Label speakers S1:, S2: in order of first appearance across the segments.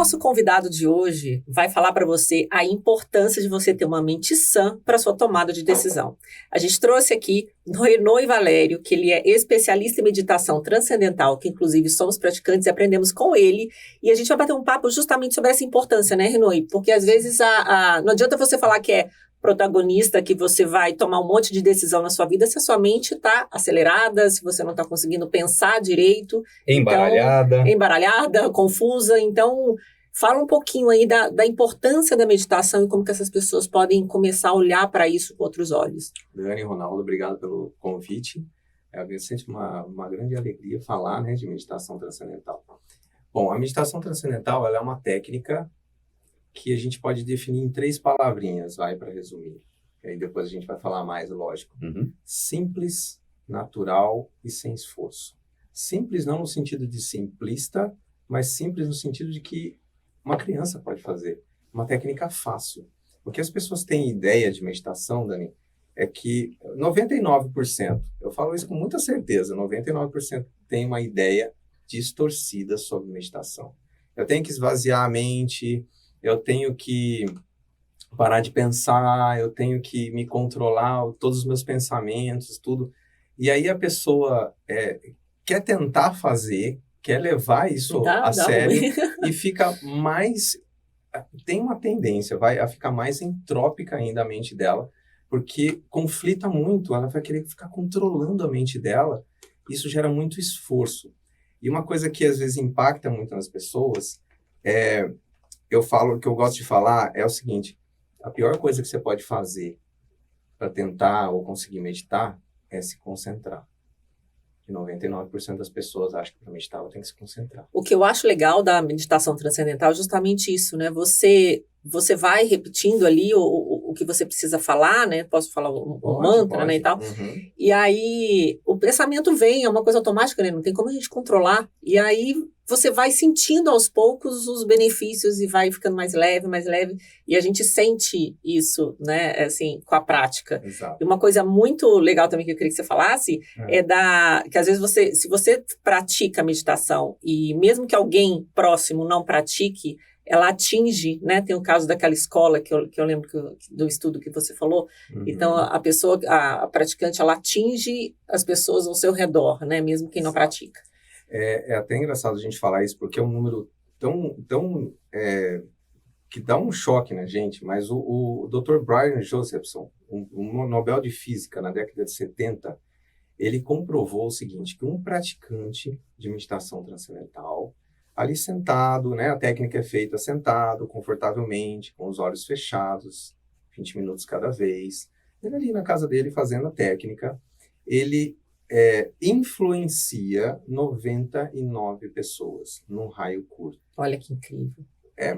S1: nosso convidado de hoje vai falar para você a importância de você ter uma mente sã para sua tomada de decisão. A gente trouxe aqui Renaud Valério, que ele é especialista em meditação transcendental, que inclusive somos praticantes e aprendemos com ele, e a gente vai bater um papo justamente sobre essa importância, né, Renaud? Porque às vezes não adianta você falar que é protagonista, que você vai tomar um monte de decisão na sua vida se a sua mente está acelerada, se você não está conseguindo pensar direito.
S2: Embaralhada.
S1: Então, embaralhada, confusa. Então, fala um pouquinho aí da importância da meditação e como que essas pessoas podem começar a olhar para isso com outros olhos.
S3: Dani e Ronaldo, obrigado pelo convite. É sempre uma grande alegria falar, né, de meditação transcendental. Bom, a meditação transcendental ela é uma técnica que a gente pode definir em 3 palavrinhas, para resumir. E aí depois a gente vai falar mais, lógico. Simples, natural e sem esforço. Simples não no sentido de simplista, mas simples no sentido de que uma criança pode fazer. Uma técnica fácil. O que as pessoas têm ideia de meditação, Dani, é que 99%, eu falo isso com muita certeza, 99% tem uma ideia distorcida sobre meditação. Eu tenho que esvaziar a mente, eu tenho que parar de pensar, eu tenho que me controlar, todos os meus pensamentos, tudo. E aí a pessoa quer tentar fazer, quer levar isso a sério e fica mais... Tem uma tendência, a ficar mais entrópica ainda a mente dela, porque conflita muito, ela vai querer ficar controlando a mente dela, isso gera muito esforço. E uma coisa que às vezes impacta muito nas pessoas o que eu gosto de falar é o seguinte: a pior coisa que você pode fazer para tentar ou conseguir meditar é se concentrar. E 99% das pessoas acham que para meditar ela tem que se concentrar.
S1: O que eu acho legal da meditação transcendental é justamente isso, né? Você vai repetindo ali o que você precisa falar, né? Posso falar um mantra, né, e tal. E aí o pensamento vem, é uma coisa automática, né? Não tem como a gente controlar. E aí você vai sentindo aos poucos os benefícios e vai ficando mais leve, e a gente sente isso, né, assim, com a prática.
S3: Exato.
S1: E uma coisa muito legal também que eu queria que você falasse que às vezes se você pratica a meditação e mesmo que alguém próximo não pratique, ela atinge, né, tem o caso daquela escola que eu lembro do estudo que você falou, então a praticante, ela atinge as pessoas ao seu redor, né, mesmo quem não pratica.
S3: É até engraçado a gente falar isso, porque é um número tão que dá um choque na gente, mas o Dr. Brian Josephson, um Nobel de Física na década de 70, ele comprovou o seguinte, que um praticante de meditação transcendental, ali sentado, né, a técnica é feita sentado, confortavelmente, com os olhos fechados, 20 minutos cada vez, ele ali na casa dele fazendo a técnica, ele influencia 99 pessoas num raio curto.
S1: Olha que incrível.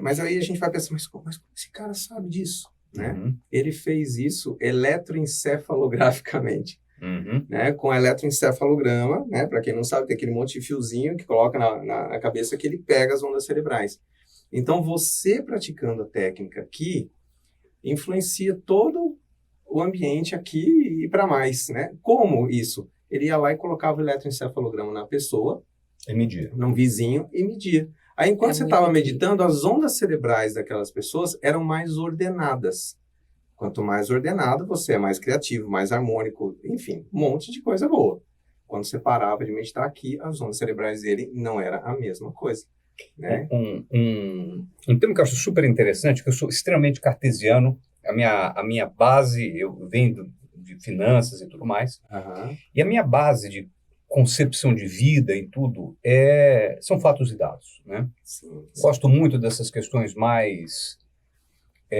S3: Mas aí a gente vai pensar, mas como esse cara sabe disso? Né? Ele fez isso eletroencefalograficamente. Né? Com eletroencefalograma, né? Para quem não sabe, tem aquele monte de fiozinho que coloca na cabeça que ele pega as ondas cerebrais. Então, você praticando a técnica aqui, influencia todo o ambiente aqui e para mais. Né? Como isso? Ele ia lá e colocava o eletroencefalograma na pessoa,
S2: e media.
S3: Num vizinho, e media. Aí, enquanto você estava meditando, as ondas cerebrais daquelas pessoas eram mais ordenadas. Quanto mais ordenado, você é mais criativo, mais harmônico, enfim, um monte de coisa boa. Quando você parava de meditar aqui, as ondas cerebrais dele não era a mesma coisa. Né?
S2: Um termo que eu acho super interessante, que eu sou extremamente cartesiano, a minha base, eu venho de finanças e tudo mais, e a minha base de concepção de vida e tudo são fatos e dados, né?
S3: Sim.
S2: Gosto muito dessas questões mais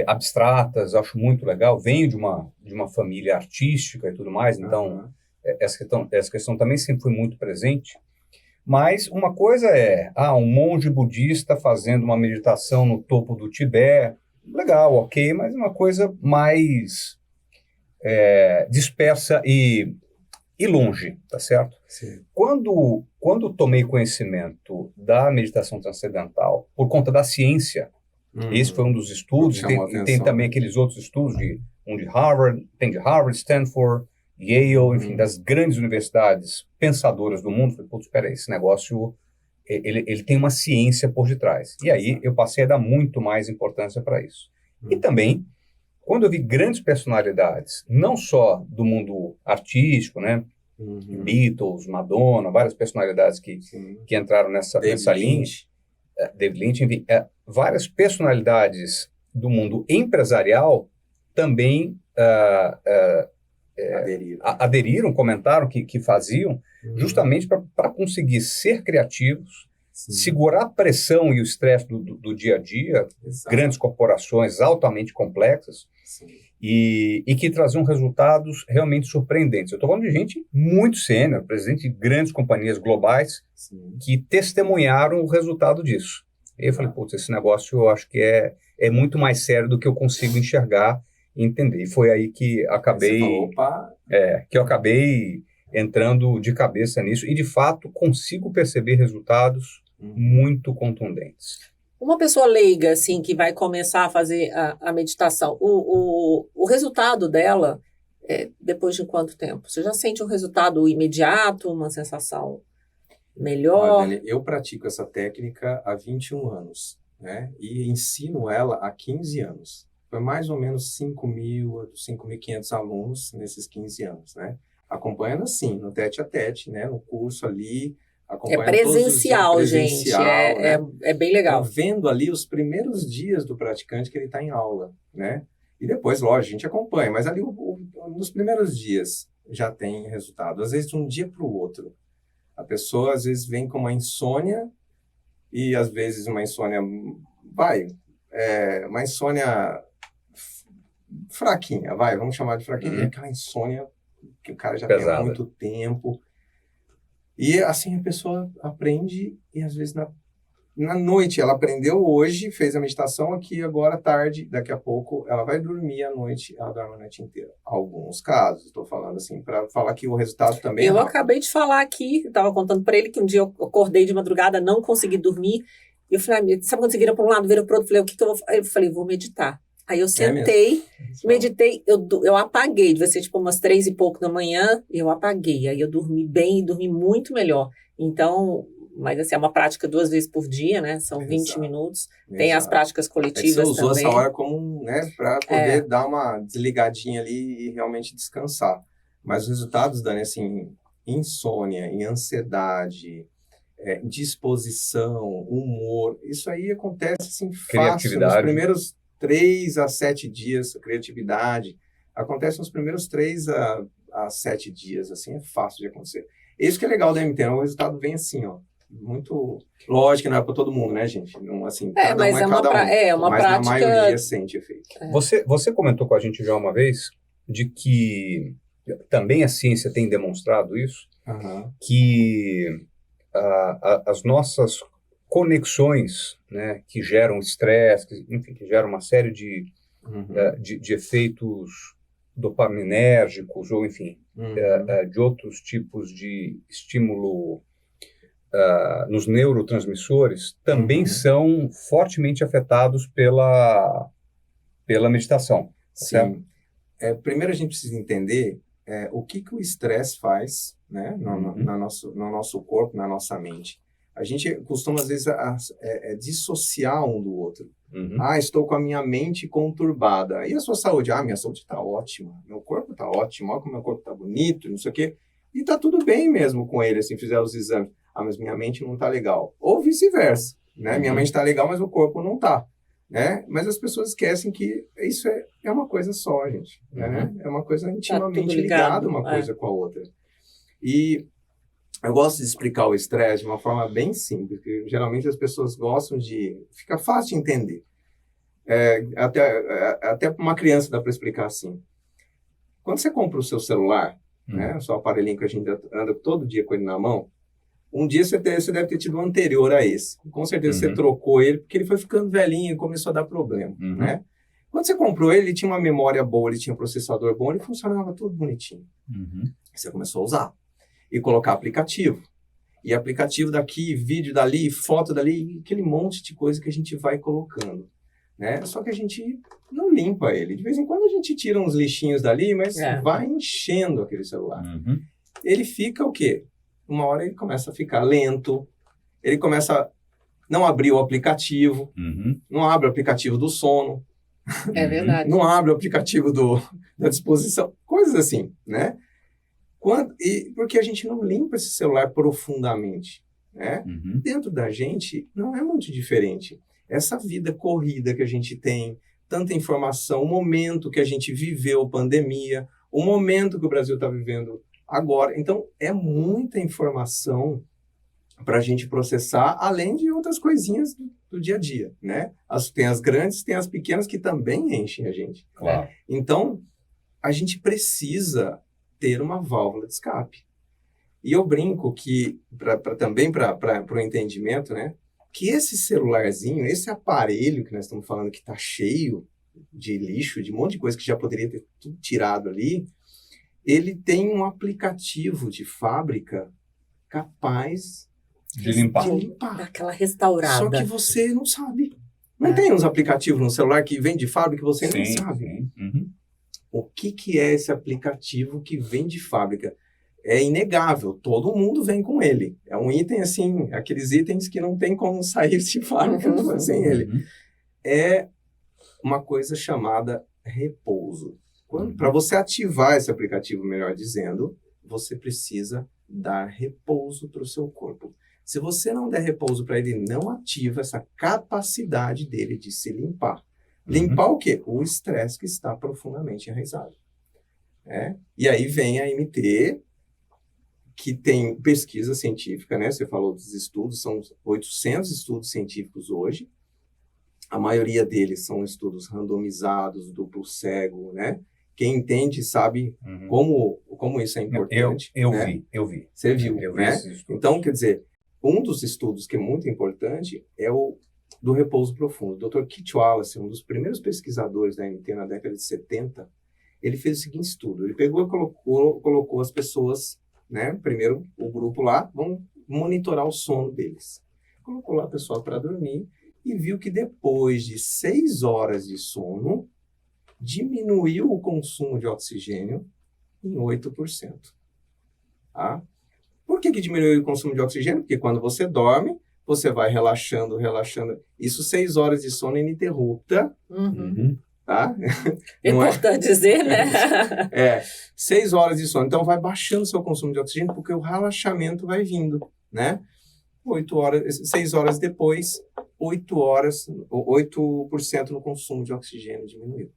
S2: abstratas, acho muito legal, venho de uma família artística e tudo mais, então essa questão também sempre foi muito presente, mas uma coisa um monge budista fazendo uma meditação no topo do Tibete, legal, ok, mas uma coisa mais dispersa e longe, tá certo?
S3: Sim.
S2: Quando tomei conhecimento da meditação transcendental, por conta da ciência, esse foi um dos estudos, e tem também aqueles outros estudos, um de Harvard, tem de Harvard, Stanford, Yale, enfim, das grandes universidades pensadoras do mundo. Falei, putz, espera aí, esse negócio ele tem uma ciência por detrás. E aí eu passei a dar muito mais importância para isso. E também, quando eu vi grandes personalidades, não só do mundo artístico, né? Beatles, Madonna, várias personalidades que entraram nessa linha. David Lynch, enfim, várias personalidades do mundo empresarial também aderiram, comentaram que faziam, justamente para conseguir ser criativos, segurar a pressão e o estresse do dia a dia, grandes corporações altamente complexas, e que traziam resultados realmente surpreendentes. Eu estou falando de gente muito sênior, presidente de grandes companhias globais, que testemunharam o resultado disso. E eu falei, putz, esse negócio eu acho que é muito mais sério do que eu consigo enxergar e entender. E foi aí que eu acabei entrando de cabeça nisso e, de fato, consigo perceber resultados muito contundentes.
S1: Uma pessoa leiga, assim, que vai começar a fazer a meditação, o resultado dela é depois de quanto tempo? Você já sente um resultado imediato, uma sensação melhor?
S3: Olha, Dani, eu pratico essa técnica há 21 anos, né? E ensino ela há 15 anos. Foi mais ou menos 5.500 alunos nesses 15 anos, né? Acompanhando assim, no tete-a-tete, né? No curso ali, acompanhando
S1: presencial, gente.
S3: Né?
S1: É bem legal.
S3: Então, vendo ali os primeiros dias do praticante que ele está em aula, né? E depois, lógico, a gente acompanha, mas ali nos primeiros dias já tem resultado. Às vezes, de um dia para o outro. A pessoa, às vezes, vem com uma insônia e, às vezes, uma insônia... uma insônia fraquinha, vamos chamar de fraquinha. Aquela insônia que o cara já tem há muito tempo. E, assim, a pessoa aprende e, às vezes, na noite, ela aprendeu hoje, fez a meditação aqui, agora tarde, daqui a pouco, ela vai dormir à noite, ela dorme a noite inteira. Alguns casos, estou falando assim, para falar que o resultado também
S1: Eu acabei de falar aqui, estava contando para ele que um dia eu acordei de madrugada, não consegui dormir, e eu falei, sabe quando você vira para um lado, vira para o outro? Eu falei, o que eu vou fazer? Eu falei, vou meditar. Aí eu sentei, meditei, eu apaguei, devia ser tipo umas 3 e pouco da manhã, e eu apaguei. Aí eu dormi bem, dormi muito melhor. Então, mas assim, é uma prática 2 vezes por dia, né? São 20 minutos. Tem as práticas coletivas também.
S3: Você usou essa hora como, né, para poder dar uma desligadinha ali e realmente descansar. Mas os resultados, Dani, assim, insônia, ansiedade, disposição, humor, isso aí acontece assim fácil nos primeiros 3 a 7 dias, a criatividade, acontece nos primeiros 3 a 7 dias, assim, é fácil de acontecer. Isso que é legal da MT, o resultado vem assim, ó, muito... Lógico que não é para todo mundo, né, gente? Não, assim,
S1: mas uma prática...
S3: Mas na maioria sente efeito.
S2: Você comentou com a gente já uma vez de que também a ciência tem demonstrado isso, que as nossas conexões, né, que geram estresse, que geram uma série de efeitos dopaminérgicos, ou enfim, de outros tipos de estímulo nos neurotransmissores, também são fortemente afetados pela meditação.
S3: Sim. Primeiro a gente precisa entender o que o estresse faz, né, no nosso corpo, na nossa mente. A gente costuma, às vezes, dissociar um do outro. Estou com a minha mente conturbada. E a sua saúde? Minha saúde está ótima. Meu corpo está ótimo. Olha como meu corpo está bonito, não sei o quê. E está tudo bem mesmo com ele, assim, fizer os exames. Mas minha mente não está legal. Ou vice-versa, né? Minha mente está legal, mas o corpo não está. Né? Mas as pessoas esquecem que isso é uma coisa só, gente. Né? É uma coisa intimamente ligada uma coisa com a outra. E eu gosto de explicar o estresse de uma forma bem simples, porque geralmente as pessoas gostam de... Fica fácil de entender. Até para uma criança dá para explicar assim. Quando você compra o seu celular, né, o seu aparelhinho que a gente anda todo dia com ele na mão, um dia você deve ter tido um anterior a esse. Com certeza você trocou ele, porque ele foi ficando velhinho e começou a dar problema. Né? Quando você comprou ele tinha uma memória boa, ele tinha um processador bom, ele funcionava tudo bonitinho. Você começou a usar. E colocar aplicativo. E aplicativo daqui, vídeo dali, foto dali, aquele monte de coisa que a gente vai colocando. Né? Só que a gente não limpa ele. De vez em quando a gente tira uns lixinhos dali, mas vai enchendo aquele celular. Ele fica o quê? Uma hora ele começa a ficar lento, ele começa a não abrir o aplicativo,
S2: Uhum.
S3: não abre o aplicativo do sono,
S1: É verdade.
S3: não abre o aplicativo da disposição, coisas assim, né? Porque a gente não limpa esse celular profundamente, né?
S2: Uhum.
S3: Dentro da gente não é muito diferente. Essa vida corrida que a gente tem, tanta informação, o momento que a gente viveu pandemia, o momento que o Brasil está vivendo agora. Então, é muita informação para a gente processar, além de outras coisinhas do dia a dia, né? Tem as grandes, tem as pequenas que também enchem a gente.
S2: Claro.
S3: Então, a gente precisa ter uma válvula de escape. E eu brinco que, também para o entendimento, né? Que esse celularzinho, esse aparelho que nós estamos falando que está cheio de lixo, de um monte de coisa que já poderia ter tudo tirado ali, ele tem um aplicativo de fábrica capaz
S2: De limpar.
S3: de limpar.
S1: Daquela restaurada.
S3: Só que você não sabe. Não tem uns aplicativos no celular que vem de fábrica que você não
S2: Sim,
S3: sabe.
S2: sim. Uhum.
S3: O que é esse aplicativo que vem de fábrica? É inegável, todo mundo vem com ele. É um item assim, aqueles itens que não tem como sair de fábrica sem ele.
S2: Uhum.
S3: É uma coisa chamada repouso. Para você ativar esse aplicativo, melhor dizendo, você precisa dar repouso para o seu corpo. Se você não der repouso para ele, não ativa essa capacidade dele de se limpar. Limpar o quê? O estresse que está profundamente enraizado. E aí vem a MT, que tem pesquisa científica, né? Você falou dos estudos, são 800 estudos científicos hoje. A maioria deles são estudos randomizados, duplo cego, né? Quem entende sabe como isso é importante.
S2: Eu vi.
S3: Você viu,
S2: Eu vi
S3: né?
S2: esses estudos.
S3: Então, quer dizer, um dos estudos que é muito importante é o do repouso profundo. O Dr. Keith Wallace, um dos primeiros pesquisadores da MT na década de 70, ele fez o seguinte estudo. Ele pegou e colocou as pessoas, né? Primeiro, o grupo lá, vamos monitorar o sono deles. Colocou lá a pessoa para dormir e viu que depois de 6 horas de sono, diminuiu o consumo de oxigênio em 8%. Tá? Por que diminuiu o consumo de oxigênio? Porque quando você dorme, você vai relaxando. Isso 6 horas de sono ininterrupta.
S2: Uhum.
S3: Tá?
S1: É importante dizer, né?
S3: 6 horas de sono. Então, vai baixando seu consumo de oxigênio, porque o relaxamento vai vindo, né? 6 horas depois, 8% no consumo de oxigênio diminuiu.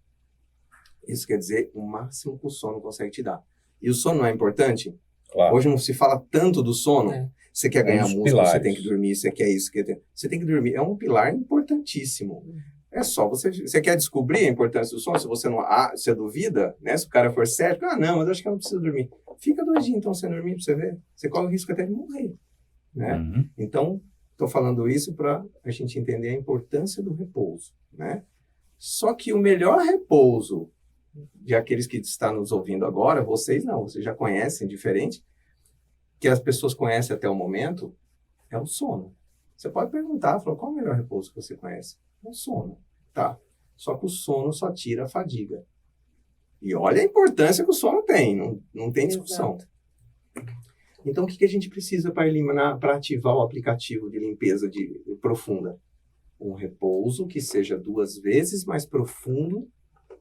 S3: Isso quer dizer o máximo que o sono consegue te dar. E o sono não é importante?
S2: Claro.
S3: Hoje não se fala tanto do sono. Você quer ganhar músculo,
S2: pilares.
S3: você tem que dormir, você quer isso, você tem que dormir. É um pilar importantíssimo. É só você quer descobrir a importância do sono, se você não você duvida, né? Se o cara for cético, não, mas eu acho que eu não preciso dormir. Fica 2 dias então sem dormir para você ver. Você corre o risco até de morrer, né?
S2: Uhum.
S3: Então, estou falando isso para a gente entender a importância do repouso, né? Só que o melhor repouso de aqueles que estão nos ouvindo agora, vocês já conhecem diferente, que as pessoas conhecem até o momento, é o sono. Você pode perguntar, qual é o melhor repouso que você conhece? É o sono, tá? Só que o sono só tira a fadiga. E olha a importância que o sono tem, não tem discussão.
S1: Exato.
S3: Então, o que a gente precisa para ativar o aplicativo de limpeza profunda? Um repouso que seja 2 vezes mais profundo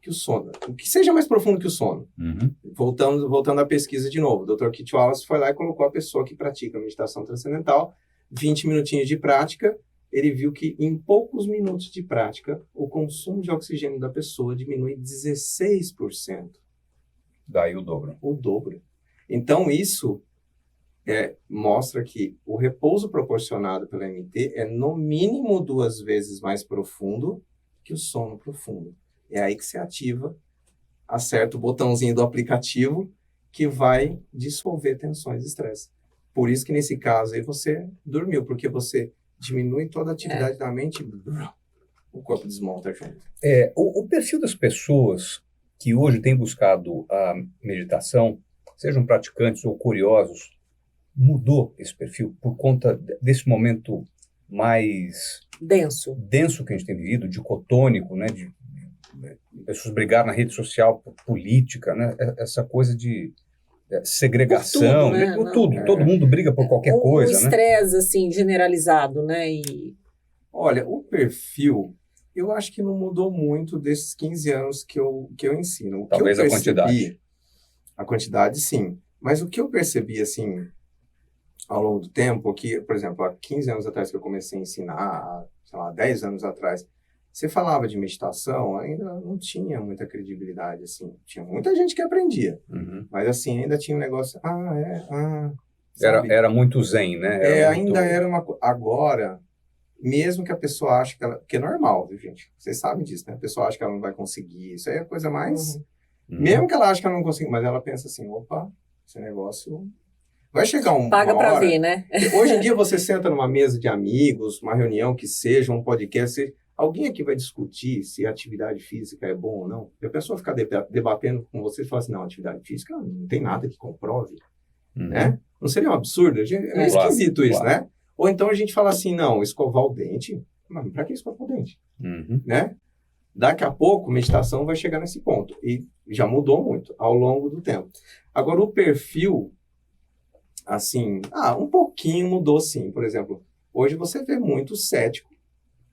S3: que o sono. O que seja mais profundo que o sono.
S2: Uhum.
S3: Voltando à pesquisa de novo. O Dr. Keith Wallace foi lá e colocou a pessoa que pratica meditação transcendental, 20 minutinhos de prática, ele viu que em poucos minutos de prática, o consumo de oxigênio da pessoa diminui 16%.
S2: Daí o dobro.
S3: O dobro. Então, isso mostra que o repouso proporcionado pela MT é no mínimo 2 vezes mais profundo que o sono profundo. É aí que você acerta o botãozinho do aplicativo que vai dissolver tensões e estresse. Por isso que nesse caso aí você dormiu, porque você diminui toda a atividade da mente, o corpo desmonta junto.
S2: O perfil das pessoas que hoje têm buscado a meditação, sejam praticantes ou curiosos, mudou esse perfil por conta desse momento mais denso que a gente tem vivido, dicotônico, né, de pessoas brigar na rede social por política, né, essa coisa de segregação,
S1: Por tudo, né?
S2: por tudo. Todo mundo briga por qualquer coisa,
S1: O
S2: né?
S1: estresse, assim, generalizado, né?
S3: Olha, o perfil, eu acho que não mudou muito desses 15 anos que eu ensino. O
S2: Talvez
S3: que eu
S2: a quantidade.
S3: percebi, a quantidade, sim. Mas o que eu percebi, assim, ao longo do tempo, que, por exemplo, há 15 anos atrás que eu comecei a ensinar, sei lá, 10 anos atrás, você falava de meditação, ainda não tinha muita credibilidade, assim. Tinha muita gente que aprendia,
S2: Uhum.
S3: mas, assim, ainda tinha um negócio, sabe?
S2: Era muito zen, né? Era muito...
S3: Ainda era uma... Agora, mesmo que a pessoa ache que ela... Que é normal, viu, gente? Vocês sabem disso, né? A pessoa acha que ela não vai conseguir. Isso aí é a coisa mais... Mesmo que ela ache que ela não consegue, mas ela pensa assim, opa, esse negócio... Vai chegar
S1: Paga
S3: uma
S1: pra
S3: hora...
S1: ver, né?
S3: Hoje em dia você senta numa mesa de amigos, uma reunião que seja, um podcast, alguém aqui vai discutir se a atividade física é bom ou não? E a pessoa ficar debatendo com você e falar assim, não, atividade física não tem nada que comprove, né? Não seria um absurdo? É meio esquisito isso, né? Ou então a gente fala assim, não, escovar o dente, mas pra que escovar o dente? Né? Daqui a pouco, meditação vai chegar nesse ponto. E já mudou muito ao longo do tempo. Agora, o perfil, assim, um pouquinho mudou sim. Por exemplo, hoje você vê muito cético,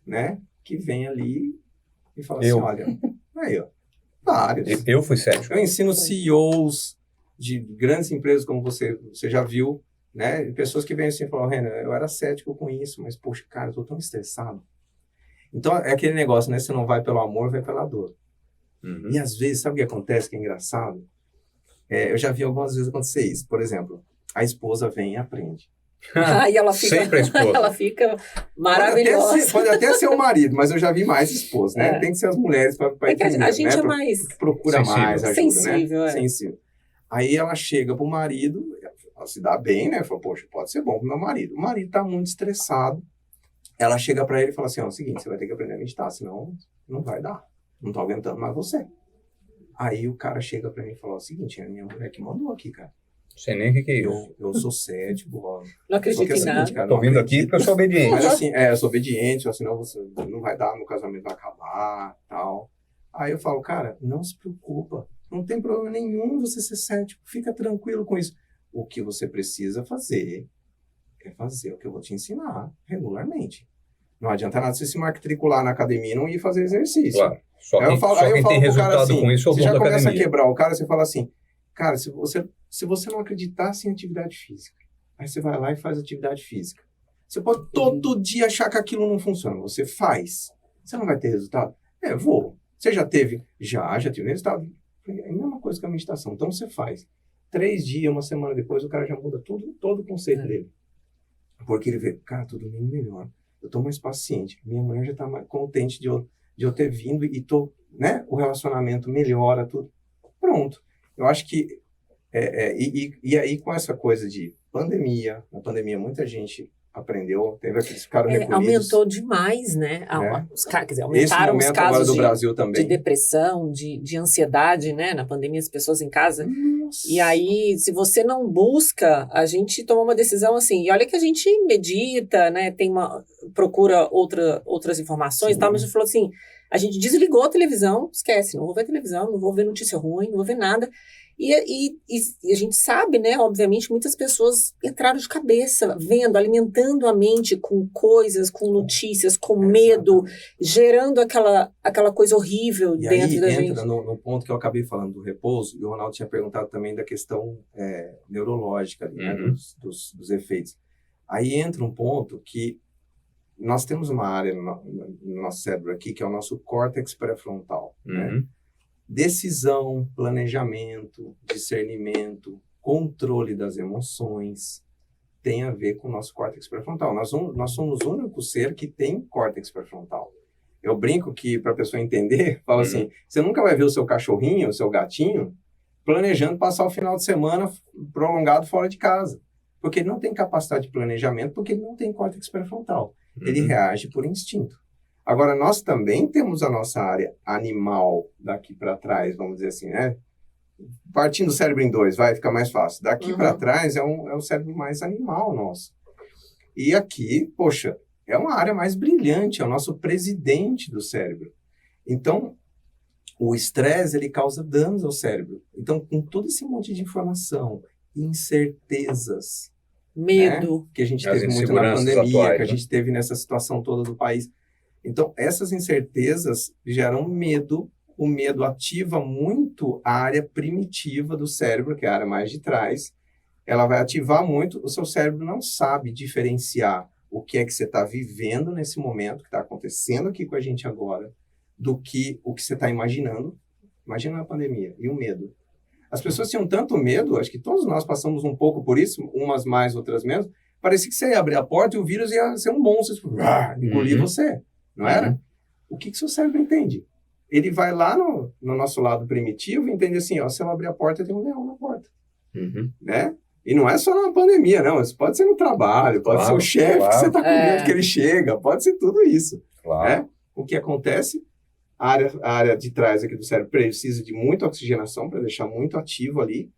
S3: né? Que vem ali e fala assim, olha, aí, ó, vários.
S2: Eu fui cético.
S3: Eu ensino CEOs de grandes empresas, como você já viu, né? Pessoas que vêm assim e falam, Renan, eu era cético com isso, mas, poxa, cara, eu tô tão estressado. Então, é aquele negócio, né? Você não vai pelo amor, vai pela dor. E, às vezes, sabe o que acontece que é engraçado? Eu já vi algumas vezes acontecer isso. Por exemplo, a esposa vem e aprende.
S1: E ela fica,
S2: sempre a esposa.
S1: Ela fica maravilhosa.
S3: Pode até ser o marido, mas eu já vi mais esposa, né? Tem que ser as mulheres para entender,
S1: a gente
S3: né?
S1: é mais...
S3: Procura
S2: sensível.
S3: mais ajuda,
S1: Sensível,
S3: né? Sensível. Aí ela chega pro marido, ela se dá bem, né? Fala, poxa, pode ser bom pro meu marido. O marido tá muito estressado. Ela chega para ele e fala assim, ó, é o seguinte, você vai ter que aprender a meditar, senão não vai dar. Não tô aguentando mais você. Aí o cara chega para mim e fala o seguinte, a minha mulher que mandou aqui, cara.
S2: Não sei nem o que é isso.
S3: Eu sou cético, ó.
S1: Não acredito em nada.
S3: Cara,
S2: tô vindo aqui porque eu sou obediente.
S3: Mas assim, eu sou obediente, senão você não vai dar, meu casamento vai acabar, tal. Aí eu falo, cara, não se preocupa. Não tem problema nenhum você ser cético. Fica tranquilo com isso. O que você precisa fazer é fazer o que eu vou te ensinar regularmente. Não adianta nada você se matricular na academia e não ir fazer exercício.
S2: Claro. Só quem tem resultado assim, com isso é o dono da academia. Você já começa a quebrar
S3: o cara, você fala assim, cara, se você não acreditasse em atividade física, aí você vai lá e faz atividade física. Você pode todo dia achar que aquilo não funciona. Você faz. Você não vai ter resultado? Vou. Você já teve? Já tive resultado. É a mesma coisa que a meditação. Então você faz. 3 dias, uma semana depois, o cara já muda todo o conceito dele. Porque ele vê, cara, tô dormindo melhor. Eu tô mais paciente. Minha mulher já tá mais contente de eu ter vindo e tô, né? O relacionamento melhora, tudo. Pronto. Eu acho que... E aí, com essa coisa de pandemia, na pandemia muita gente aprendeu, teve aqueles caras recolhidos.
S1: Aumentou demais, né? Quer dizer, aumentaram os casos
S3: agora do Brasil também.
S1: de depressão, de ansiedade, né? Na pandemia, as pessoas em casa.
S3: Nossa.
S1: E aí, se você não busca, a gente toma uma decisão assim. E olha que a gente medita, né? Procura outras informações e tal, mas a gente falou assim, a gente desligou a televisão, esquece, não vou ver televisão, não vou ver notícia ruim, não vou ver nada. E a gente sabe, né, obviamente, muitas pessoas entraram de cabeça, vendo, alimentando a mente com coisas, com notícias, com medo, gerando aquela coisa horrível dentro da gente. E aí
S3: entra no ponto que eu acabei falando do repouso, e o Ronaldo tinha perguntado também da questão neurológica, né, dos efeitos. Aí entra um ponto que nós temos uma área no nosso cérebro aqui, que é o nosso córtex pré-frontal, né? Decisão, planejamento, discernimento, controle das emoções, tem a ver com o nosso córtex pré-frontal. Nós somos o único ser que tem córtex pré-frontal. Eu brinco que, para a pessoa entender, falo assim, você nunca vai ver o seu cachorrinho, o seu gatinho, planejando passar o final de semana prolongado fora de casa. Porque ele não tem capacidade de planejamento, porque ele não tem córtex pré-frontal. Ele reage por instinto. Agora, nós também temos a nossa área animal daqui para trás, vamos dizer assim, né? Partindo do cérebro em 2, vai ficar mais fácil. Daqui para trás é o cérebro mais animal nosso. E aqui, poxa, é uma área mais brilhante, é o nosso presidente do cérebro. Então, o estresse, ele causa danos ao cérebro. Então, com todo esse monte de informação, incertezas.
S1: Medo.
S3: Né? Que a gente
S2: As
S3: teve muito na
S2: inseguranças
S3: pandemia,
S2: atuais,
S3: que a gente teve nessa situação toda do país. Então, essas incertezas geram medo. O medo ativa muito a área primitiva do cérebro, que é a área mais de trás. Ela vai ativar muito, o seu cérebro não sabe diferenciar o que é que você está vivendo nesse momento, que está acontecendo aqui com a gente agora, do que o que você está imaginando. Imagina a pandemia e o medo. As pessoas tinham tanto medo, acho que todos nós passamos um pouco por isso, umas mais, outras menos. Parecia que você ia abrir a porta e o vírus ia ser um monstro, engolir você, não era? O que seu cérebro entende? Ele vai lá no nosso lado primitivo e entende assim, ó, se eu abrir a porta, tem um leão na porta, né? E não é só na pandemia, não. Isso pode ser no trabalho, pode ser o chefe que você está com medo que ele chega, pode ser tudo isso. Né? O que acontece? A área de trás aqui do cérebro precisa de muita oxigenação para deixar muito ativo ali.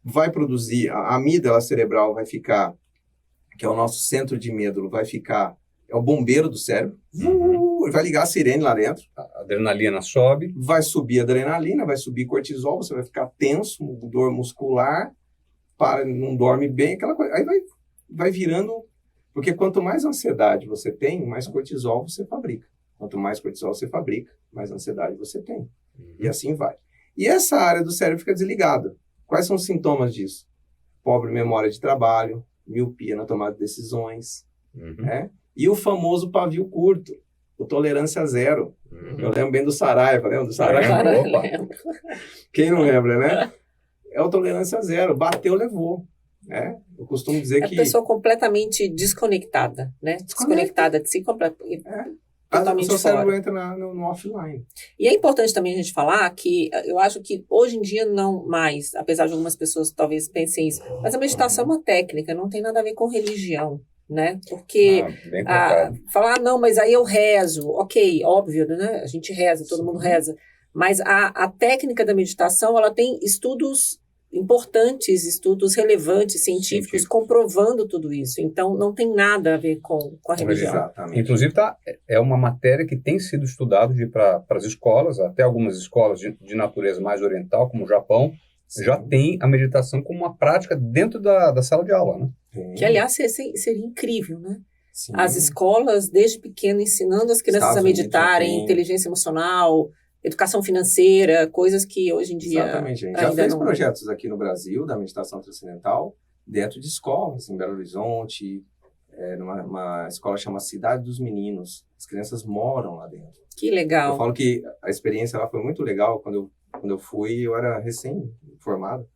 S3: Vai produzir, a amígdala cerebral vai ficar, que é o nosso centro de medo, vai ficar, é o bombeiro do cérebro. Vai ligar a sirene lá dentro.
S2: A adrenalina sobe.
S3: Vai subir a adrenalina, vai subir cortisol, você vai ficar tenso, dor muscular, não dorme bem, aquela coisa. Aí vai virando, porque quanto mais ansiedade você tem, mais cortisol você fabrica. Quanto mais cortisol você fabrica, mais ansiedade você tem. E assim vai. E essa área do cérebro fica desligada. Quais são os sintomas disso? Pobre memória de trabalho, miopia na tomada de decisões, né? E o famoso pavio curto, o tolerância zero. Eu lembro bem do Saraiva, lembra do Saraiva? Opa. Quem não lembra, né? É o tolerância zero. Bateu, levou. Né? Eu costumo dizer que...
S1: É a pessoa completamente desconectada, né? Desconectada de si, completamente.
S3: O seu cérebro entra no offline.
S1: E é importante também a gente falar que eu acho que hoje em dia não mais, apesar de algumas pessoas talvez pensem isso, mas a meditação é uma técnica, não tem nada a ver com religião, né? Porque falar, não, mas aí eu rezo, ok, óbvio, né? A gente reza, todo mundo reza, mas a técnica da meditação, ela tem estudos importantes, estudos relevantes, científicos, comprovando tudo isso. Então, não tem nada a ver com a religião.
S3: Exatamente.
S2: Inclusive, é uma matéria que tem sido estudada para as escolas, até algumas escolas de natureza mais oriental, como o Japão, já tem a meditação como uma prática dentro da sala de aula, né?
S1: Que, aliás, seria incrível, né? Sim. As escolas, desde pequeno, ensinando as crianças a meditarem, inteligência emocional, educação financeira, coisas que hoje em dia...
S3: Exatamente, a gente já fez projetos aqui no Brasil da meditação transcendental dentro de escolas, em Belo Horizonte, numa escola chamada Cidade dos Meninos. As crianças moram lá dentro.
S1: Que legal.
S3: Eu falo que a experiência lá foi muito legal. Quando eu fui, eu era recém-formado.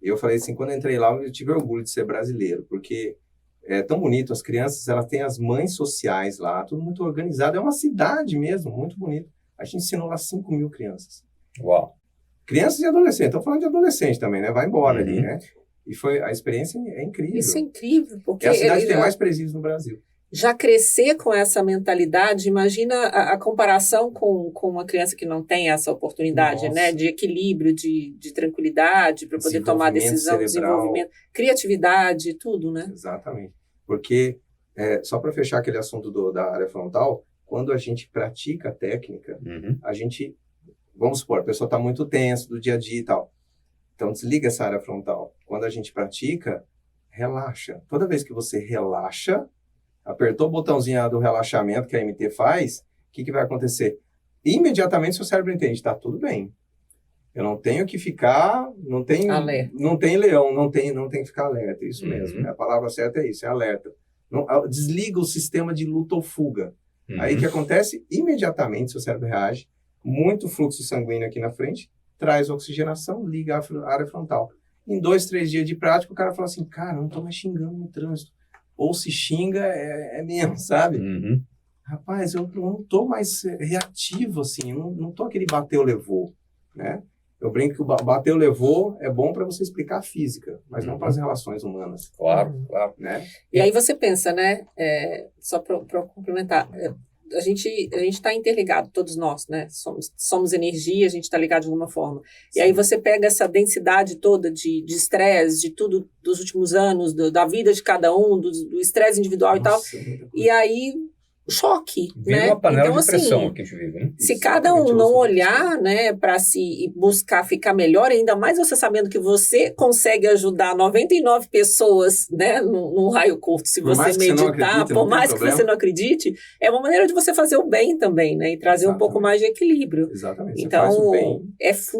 S3: E eu falei assim, quando eu entrei lá, eu tive orgulho de ser brasileiro, porque é tão bonito. As crianças, elas têm as mães sociais lá, tudo muito organizado. É uma cidade mesmo, muito bonito. A gente ensinou lá 5.000 crianças.
S2: Uau!
S3: Crianças e adolescentes. Estou falando de adolescente também, né? Vai embora ali, né? E a experiência é incrível.
S1: Isso é incrível. Porque
S3: é a cidade que tem mais presídios no Brasil.
S1: Já crescer com essa mentalidade, imagina a comparação com uma criança que não tem essa oportunidade, né? De equilíbrio, de tranquilidade, para poder tomar decisão, desenvolvimento, criatividade, tudo, né?
S3: Exatamente. Porque, só para fechar aquele assunto da área frontal, quando a gente pratica a técnica, a gente, vamos supor, a pessoa está muito tensa do dia a dia e tal. Então, desliga essa área frontal. Quando a gente pratica, relaxa. Toda vez que você relaxa, apertou o botãozinho do relaxamento que a MT faz, o que vai acontecer? Imediatamente seu cérebro entende, está tudo bem. Eu não tenho que ficar, não tem leão, não tem que ficar alerta. Isso mesmo, a palavra certa é isso, é alerta. Não, desliga o sistema de luta ou fuga. Aí o que acontece? Imediatamente seu cérebro reage, muito fluxo sanguíneo aqui na frente, traz oxigenação, liga a área frontal. Em 2, 3 dias de prática, o cara fala assim, cara, não estou mais xingando no trânsito. Ou se xinga, é mesmo, sabe? Rapaz, eu não estou mais reativo, assim, eu não estou aquele bateu, levou, né? Eu brinco que o bateu, levou é bom para você explicar a física, mas não para as relações humanas.
S2: Claro, claro.
S3: Né?
S1: E aí você pensa, né, só para complementar, a gente está interligado, todos nós, né? Somos energia, a gente está ligado de alguma forma. Sim. E aí você pega essa densidade toda de estresse, de tudo dos últimos anos, da vida de cada um, do estresse individual. Nossa, e tal. E aí choque,
S2: Vira
S1: né?
S2: uma panela
S1: Então,
S2: de pressão
S1: assim,
S2: que a gente vive, né?
S1: se cada um não olhar, né, para se buscar ficar melhor, ainda mais você sabendo que você consegue ajudar 99 pessoas, né, num raio curto, se
S3: Por
S1: você
S3: mais que você não
S1: meditar,
S3: acredite,
S1: por
S3: não tem
S1: mais que
S3: problema.
S1: você não acredite, é uma maneira de você fazer o bem também, né, e trazer um pouco
S3: Exatamente.
S1: mais de equilíbrio.
S3: Exatamente. Você
S1: Então,
S3: faz o bem.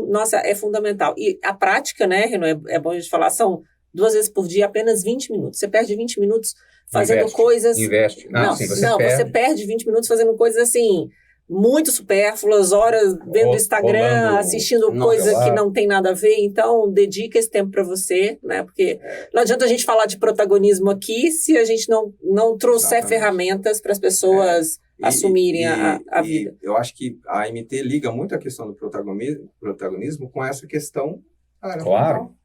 S1: nossa, é fundamental. E a prática, né, Renan, é bom a gente falar, são 2 vezes por dia, apenas 20 minutos. Você perde 20 minutos fazendo coisas...
S2: Investe.
S1: Não,
S2: Sim,
S1: você perde 20 minutos fazendo coisas assim, muito supérfluas, horas vendo Instagram,
S2: Rolando
S1: assistindo coisa
S2: celular.
S1: que não tem nada a ver. Então, dedica esse tempo para você, né? Porque não adianta a gente falar de protagonismo aqui se a gente não trouxer
S3: Exatamente.
S1: ferramentas para as pessoas assumirem a vida.
S3: Eu acho que a MT liga muito a questão do protagonismo com essa questão.
S2: Claro.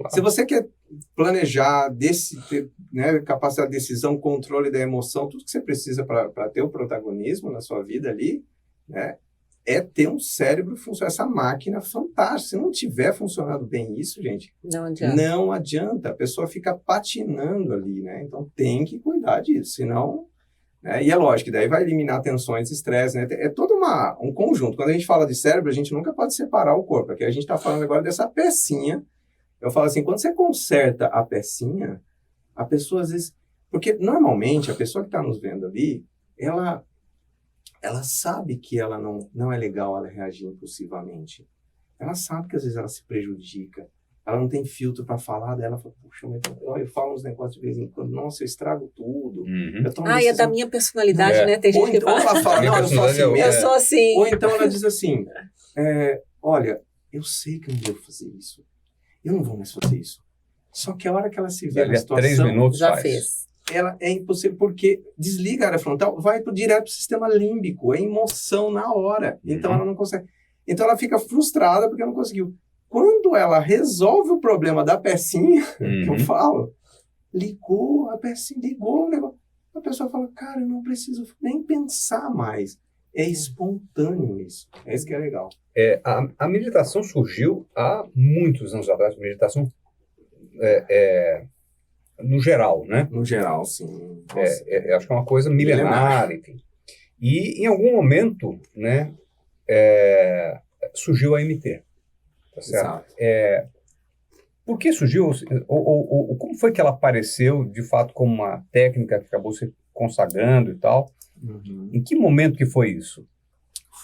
S3: Se você quer planejar, né, capacidade de decisão, controle da emoção, tudo que você precisa para ter o protagonismo na sua vida ali, né, é ter um cérebro funcionando, essa máquina fantástica. Se não tiver funcionando bem isso, gente, não adianta. A pessoa fica patinando ali, né? Então tem que cuidar disso, senão... E é lógico que daí vai eliminar tensões, estresse, né? É todo um conjunto. Quando a gente fala de cérebro, a gente nunca pode separar o corpo. Aqui a gente está falando agora dessa pecinha. Eu falo assim, quando você conserta a pecinha, a pessoa às vezes... Porque normalmente a pessoa que está nos vendo ali, ela sabe que ela não é legal ela reagir impulsivamente. Ela sabe que às vezes ela se prejudica. Ela não tem filtro para falar dela. Ela fala, puxa, mas eu falo uns negócios de vez em quando. Nossa, eu estrago tudo.
S1: É da minha personalidade, né? Tem gente que fala.
S3: Ela fala, não, eu sou assim mesmo.
S1: Eu sou assim.
S3: Ou então ela diz assim, olha, eu sei que eu não devo fazer isso. Eu não vou mais fazer isso. Só que a hora que ela se vê na situação...
S2: 3 minutos
S1: já fez.
S3: Ela é impossível, porque desliga a área frontal, vai direto para o sistema límbico. É emoção na hora. Então ela não consegue. Então ela fica frustrada porque não conseguiu. Quando ela resolve o problema da pecinha, que eu falo, ligou o negócio. A pessoa fala, cara, eu não preciso nem pensar mais. É espontâneo isso. É isso que é legal.
S2: A meditação surgiu há muitos anos atrás. Meditação no geral, né?
S3: No geral, sim.
S2: Acho que é uma coisa milenar, enfim. E em algum momento, né, surgiu a MT. Tá certo? Por que surgiu? Ou como foi que ela apareceu, de fato, como uma técnica que acabou se consagrando e tal? Em que momento que foi isso?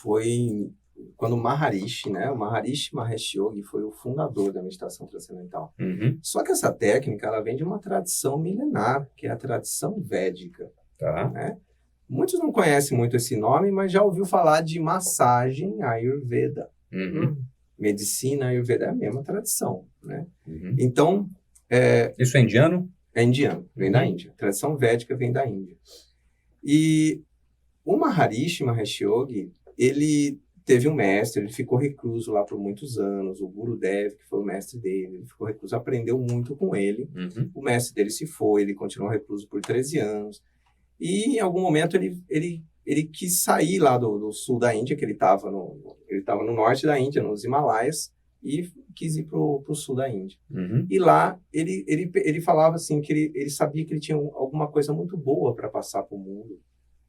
S3: Foi quando o Maharishi, né? O Maharishi Mahesh Yogi foi o fundador da meditação transcendental. Só que essa técnica, ela vem de uma tradição milenar, que é a tradição védica.
S2: Tá.
S3: Né? Muitos não conhecem muito esse nome, mas já ouviu falar de massagem Ayurveda. Medicina Ayurveda é a mesma tradição, né? Então...
S2: Isso é indiano?
S3: É indiano, vem da Índia. A tradição védica vem da Índia. E o Maharishi Mahesh Yogi, ele teve um mestre, ele ficou recluso lá por muitos anos, o Gurudev, que foi o mestre dele, ele ficou recluso, aprendeu muito com ele. O mestre dele se foi, ele continuou recluso por 13 anos. E em algum momento ele quis sair lá do sul da Índia, que ele estava no norte da Índia, nos Himalaias, e quis ir para o sul da Índia. E lá ele falava assim, que ele sabia que ele tinha alguma coisa muito boa para passar para o mundo,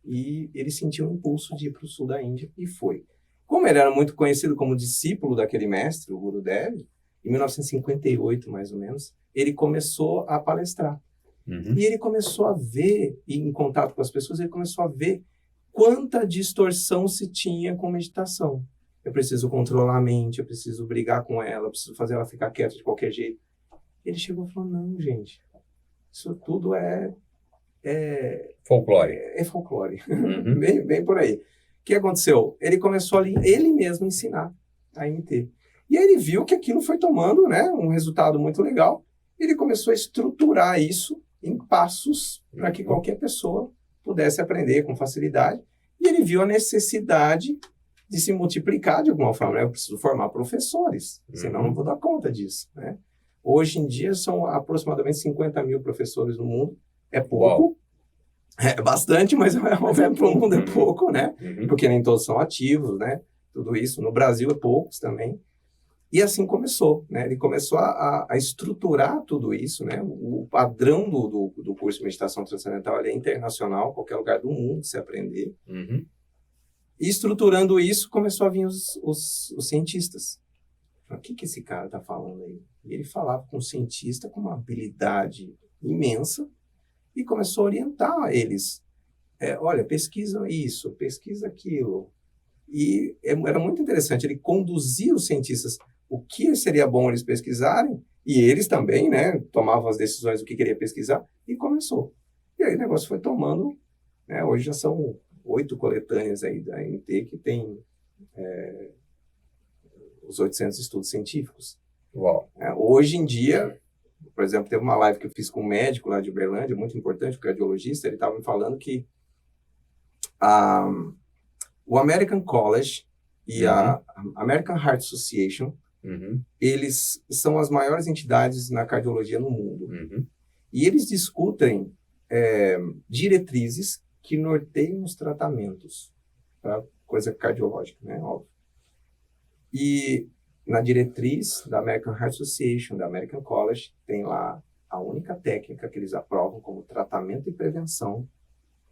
S3: e ele sentiu um impulso de ir para o sul da Índia, e foi. Como ele era muito conhecido como discípulo daquele mestre, o Gurudev, em 1958, mais ou menos, ele começou a palestrar. E ele começou a ver, e em contato com as pessoas, ele começou a ver quanta distorção se tinha com meditação. Eu preciso controlar a mente, eu preciso brigar com ela, eu preciso fazer ela ficar quieta de qualquer jeito. Ele chegou e falou, não, gente, isso tudo é
S2: folclore.
S3: É folclore, bem por aí. O que aconteceu? Ele começou ali, ele mesmo ensinar a MT. E aí ele viu que aquilo foi tomando, né, um resultado muito legal. Ele começou a estruturar isso em passos para que qualquer pessoa pudesse aprender com facilidade. E ele viu a necessidade de se multiplicar de alguma forma. Eu preciso formar professores, senão não vou dar conta disso. Né? Hoje em dia são aproximadamente 50 mil professores no mundo. É pouco. Uau. É bastante, mas para o mundo é pouco, né? Porque nem todos são ativos, né? Tudo isso. No Brasil é poucos também. E assim começou, né? Ele começou a estruturar tudo isso, né? O padrão do curso de meditação transcendental ele é internacional, qualquer lugar do mundo você aprender.
S2: Uhum.
S3: E estruturando isso, começou a vir os cientistas. O que esse cara está falando aí? E ele falava com um cientista com uma habilidade imensa e começou a orientar eles. Olha, pesquisa isso, pesquisa aquilo. E era muito interessante, ele conduzia os cientistas o que seria bom eles pesquisarem, e eles também, né, tomavam as decisões do que queria pesquisar, e começou. E aí o negócio foi tomando, né, hoje já são 8 coletâneas aí da MT que tem os 800 estudos científicos.
S2: Uau.
S3: Hoje em dia, por exemplo, teve uma live que eu fiz com um médico lá de Uberlândia, muito importante, um cardiologista, ele estava me falando que o American College e a American Heart Association, eles são as maiores entidades na cardiologia no mundo. E eles discutem diretrizes que norteiam os tratamentos para coisa cardiológica, né? Óbvio. E na diretriz da American Heart Association, da American College, tem lá a única técnica que eles aprovam como tratamento e prevenção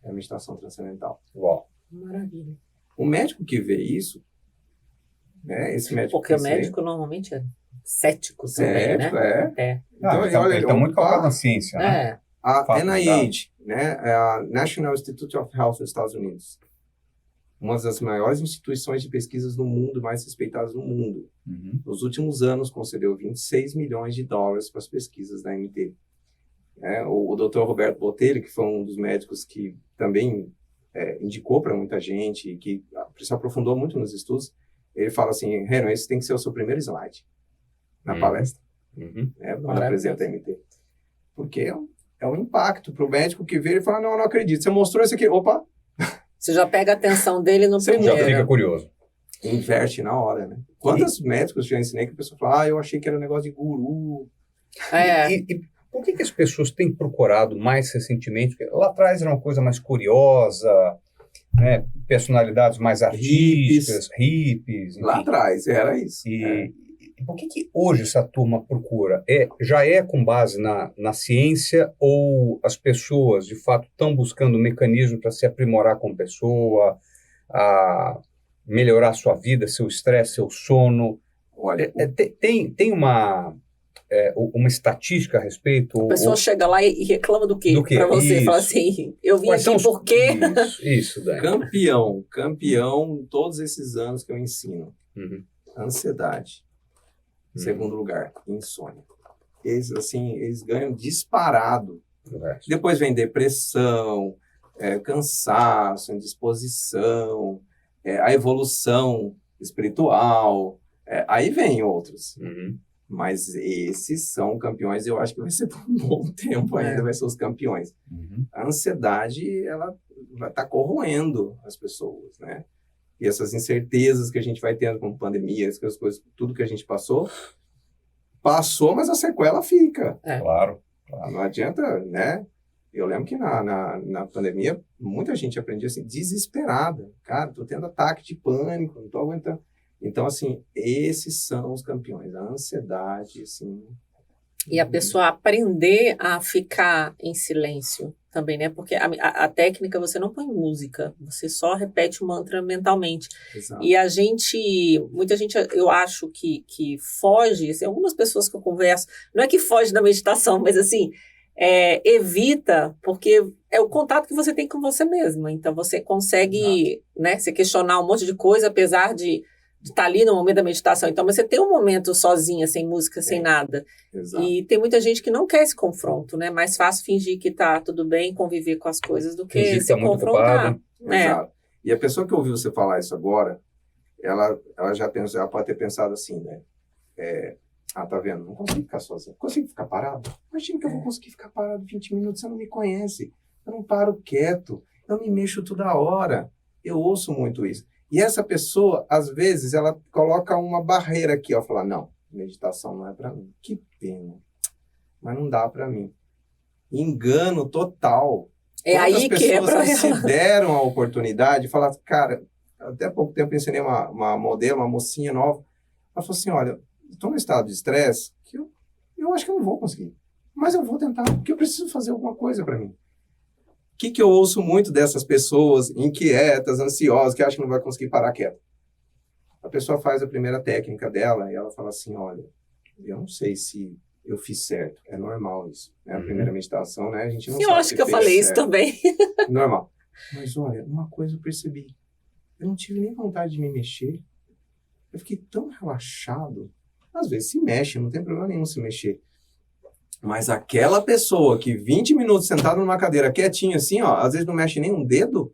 S3: é a meditação transcendental.
S2: Uau.
S1: Maravilha.
S3: O médico que vê isso, né, esse médico...
S1: Porque o médico normalmente é cético também,
S3: Cético,
S1: né?
S3: Então,
S2: ele está muito calcado na ciência, né?
S3: A NIH, né, a National Institute of Health dos Estados Unidos, uma das maiores instituições de pesquisas no mundo, mais respeitadas no mundo. Nos últimos anos, concedeu 26 milhões de dólares para as pesquisas da MT. O Dr. Roberto Botelho, que foi um dos médicos que também indicou para muita gente e que se aprofundou muito nos estudos, ele fala assim, Renan, esse tem que ser o seu primeiro slide na palestra, quando apresenta a MT. Porque é um impacto para o médico que vê e fala, não acredito, você mostrou isso aqui, opa!
S1: Você já pega a atenção dele no primeiro.
S2: Já fica curioso.
S3: Inverte na hora, né? Quantos médicos já ensinei que a pessoa fala, eu achei que era um negócio de guru.
S2: E por que as pessoas têm procurado mais recentemente? Porque lá atrás era uma coisa mais curiosa, né? Personalidades mais artísticas, hippies.
S3: Lá atrás, era isso.
S2: E por que hoje essa turma procura? Já é com base na ciência ou as pessoas, de fato, estão buscando mecanismo para se aprimorar como pessoa, a melhorar sua vida, seu estresse, seu sono?
S3: Olha,
S2: tem uma estatística a respeito?
S1: A pessoa chega lá e reclama do quê? Para você,
S2: Isso.
S1: Fala assim, eu vim
S2: Quais
S1: aqui
S2: são
S1: por quê?
S2: Isso, Dani.
S3: Campeão todos esses anos que eu ensino. Ansiedade. Segundo lugar, insônia. Eles ganham disparado. Depois vem depressão, cansaço, indisposição, a evolução espiritual. Aí vem outros. Mas esses são campeões, eu acho que vai ser por um bom tempo ainda, vai ser os campeões. A ansiedade, ela vai estar corroendo as pessoas, né? E essas incertezas que a gente vai tendo com pandemia, essas coisas, tudo que a gente passou, mas a sequela fica.
S2: Claro.
S3: Não adianta, né? Eu lembro que na pandemia, muita gente aprendia assim, desesperada. Cara, tô tendo ataque de pânico, não tô aguentando. Então, assim, esses são os campeões. A ansiedade, assim...
S1: E a pessoa aprender a ficar em silêncio também, né? Porque a técnica, você não põe música, você só repete o mantra mentalmente.
S3: Exato.
S1: E muita gente, eu acho que foge, assim, algumas pessoas que eu converso, não é que foge da meditação, mas assim, evita, porque é o contato que você tem com você mesma. Então, você consegue, né, se questionar um monte de coisa, apesar de estar ali no momento da meditação. Então, você tem um momento sozinha, sem música, sem nada.
S3: Exato.
S1: E tem muita gente que não quer esse confronto, né? Mais fácil fingir que tá tudo bem, conviver com as coisas, do que
S2: Fingir que
S1: se
S2: tá muito
S1: confrontar.
S3: Exato. E a pessoa que ouviu você falar isso agora, ela já pensou, ela pode ter pensado assim, né? Tá vendo? Não consigo ficar sozinho. Consigo ficar parado? Imagina que eu vou conseguir ficar parado 20 minutos, você não me conhece. Eu não paro quieto. Eu me mexo toda hora. Eu ouço muito isso. E essa pessoa, às vezes, ela coloca uma barreira aqui, ó, fala, não, meditação não é para mim. Que pena, mas não dá para mim. Engano total.
S1: Aí que é para
S3: ela. Se deram a oportunidade de falar, cara, até pouco tempo eu ensinei uma modelo, uma mocinha nova, ela falou assim, olha, estou num estado de estresse que eu acho que eu não vou conseguir. Mas eu vou tentar, porque eu preciso fazer alguma coisa para mim. O que eu ouço muito dessas pessoas inquietas, ansiosas, que acham que não vai conseguir parar quieto? A pessoa faz a primeira técnica dela e ela fala assim, olha, eu não sei se eu fiz certo. É normal isso. Né? A primeira meditação, né? A gente não sabe.
S1: Eu acho que eu falei isso também.
S3: Normal. Mas olha, uma coisa eu percebi. Eu não tive nem vontade de me mexer. Eu fiquei tão relaxado. Às vezes se mexe, não tem problema nenhum se mexer. Mas aquela pessoa que 20 minutos sentada numa cadeira quietinha assim, ó, às vezes não mexe nem um dedo,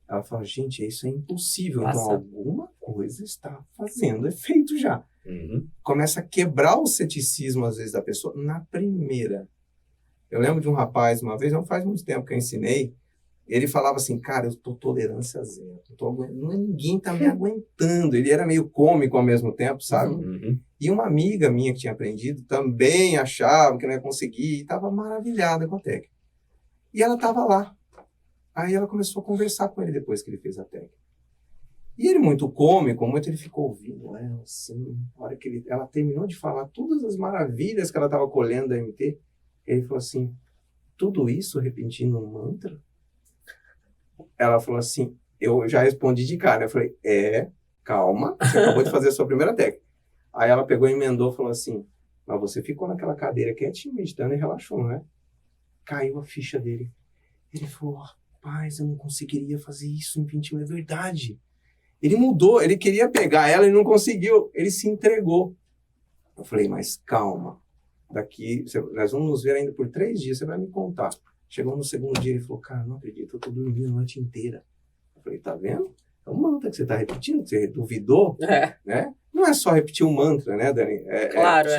S3: ela fala, gente, isso é impossível.
S1: Passa.
S3: Então alguma coisa está fazendo efeito já.
S2: Uhum.
S3: Começa a quebrar o ceticismo, às vezes, da pessoa na primeira. Eu lembro de um rapaz, uma vez, não faz muito tempo que eu ensinei, ele falava assim, cara, eu tô tolerância zero. Ninguém tá me aguentando. Ele era meio cômico ao mesmo tempo, sabe?
S2: Uhum.
S3: E uma amiga minha que tinha aprendido também achava que não ia conseguir e estava maravilhada com a técnica. E ela estava lá. Aí ela começou a conversar com ele depois que ele fez a técnica. E ele, muito cômico, ele ficou ouvindo ela, assim, na hora que ela terminou de falar todas as maravilhas que ela estava colhendo da MT, ele falou assim, tudo isso repetindo um mantra? Ela falou assim, eu já respondi de cara, eu falei, calma, você acabou de fazer a sua primeira técnica. Aí ela pegou e emendou e falou assim, mas você ficou naquela cadeira quietinho, meditando e relaxou, não é? Caiu a ficha dele. Ele falou, rapaz, eu não conseguiria fazer isso em 20 minutos, é verdade. Ele mudou, ele queria pegar ela e não conseguiu, ele se entregou. Eu falei, mas calma, nós vamos nos ver ainda por 3 dias, você vai me contar. Chegou no segundo dia, ele falou, cara, não acredito, eu tô dormindo a noite inteira. Eu falei, tá vendo? É um mantra que você tá repetindo, que você duvidou, né? Não é só repetir um mantra, né, Dani?
S1: Claro,